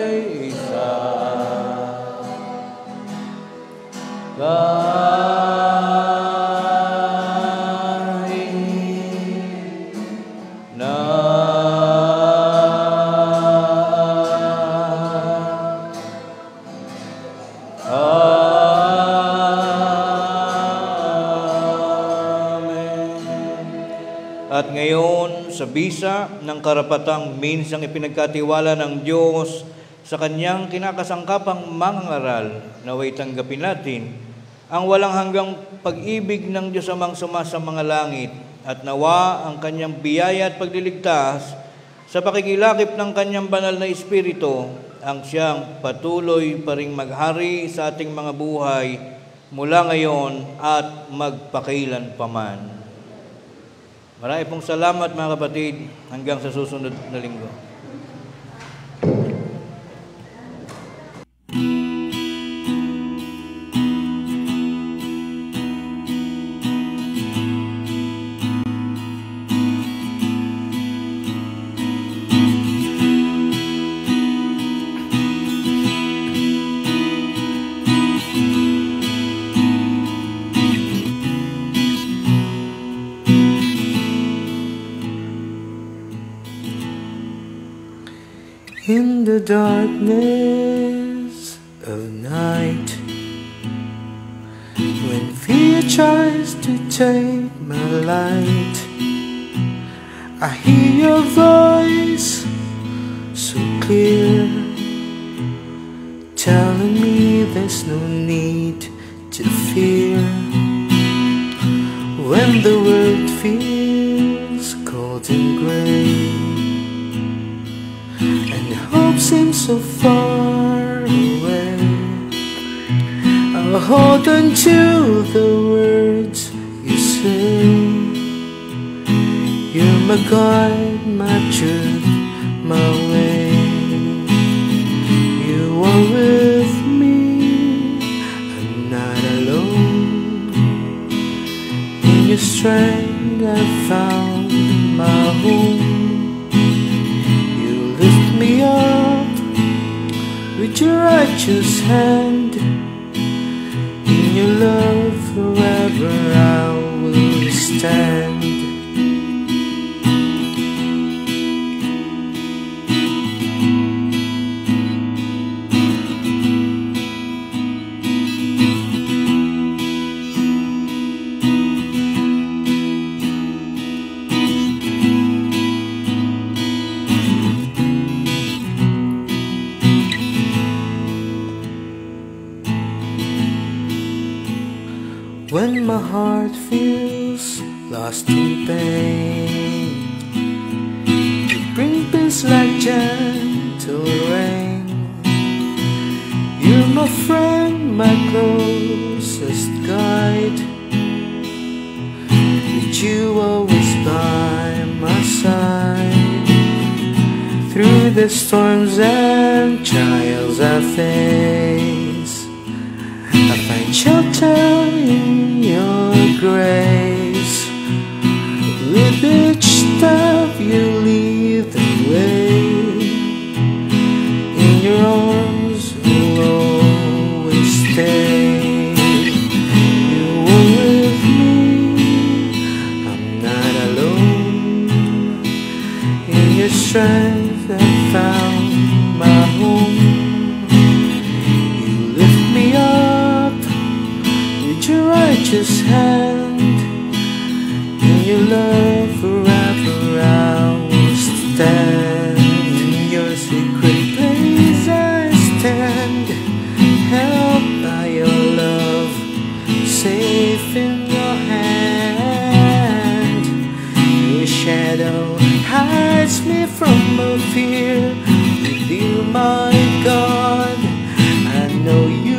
Baisa sa bisa ng karapatang minsang ipinagkatiwala ng Diyos sa kanyang kinakasangkapang mangangaral, naway tanggapin natin ang walang hanggang pag-ibig ng Diyos Amang sumasa mga langit at nawa ang kanyang biyaya at pagliligtas sa pakikilakip ng kanyang banal na Espiritu ang siyang patuloy pa ring maghari sa ating mga buhay mula ngayon at magpakailan paman. Marami pong salamat mga kapatid, hanggang sa susunod na linggo. In the darkness of night, when fear tries to take my light, I hear your voice so clear, telling me there's no need to fear. When the world feels cold and gray, hope seems so far away, I'll hold on to the words you say. You're my guide, my truth, my way. You are with me, I'm not alone. In your strength I found my home. Me up with your righteous hand. In your love forever I will stand. When my heart feels lost in pain, you bring peace like gentle rain. You're my friend, my closest guide. With you always by my side. Through the storms and trials I face, I find shelter in your grace. With each step you lead the way. In your arms I'll always stay. You are with me, I'm not alone. In your strength I found my home. Your righteous hand, in your love forever I will stand. In your secret place I stand, held by your love, safe in your hand. Your shadow hides me from all fear. With you, my God, I know you're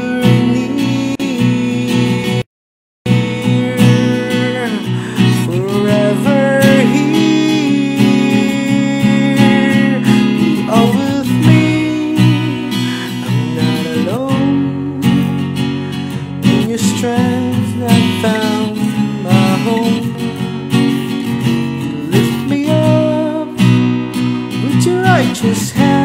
righteous hand.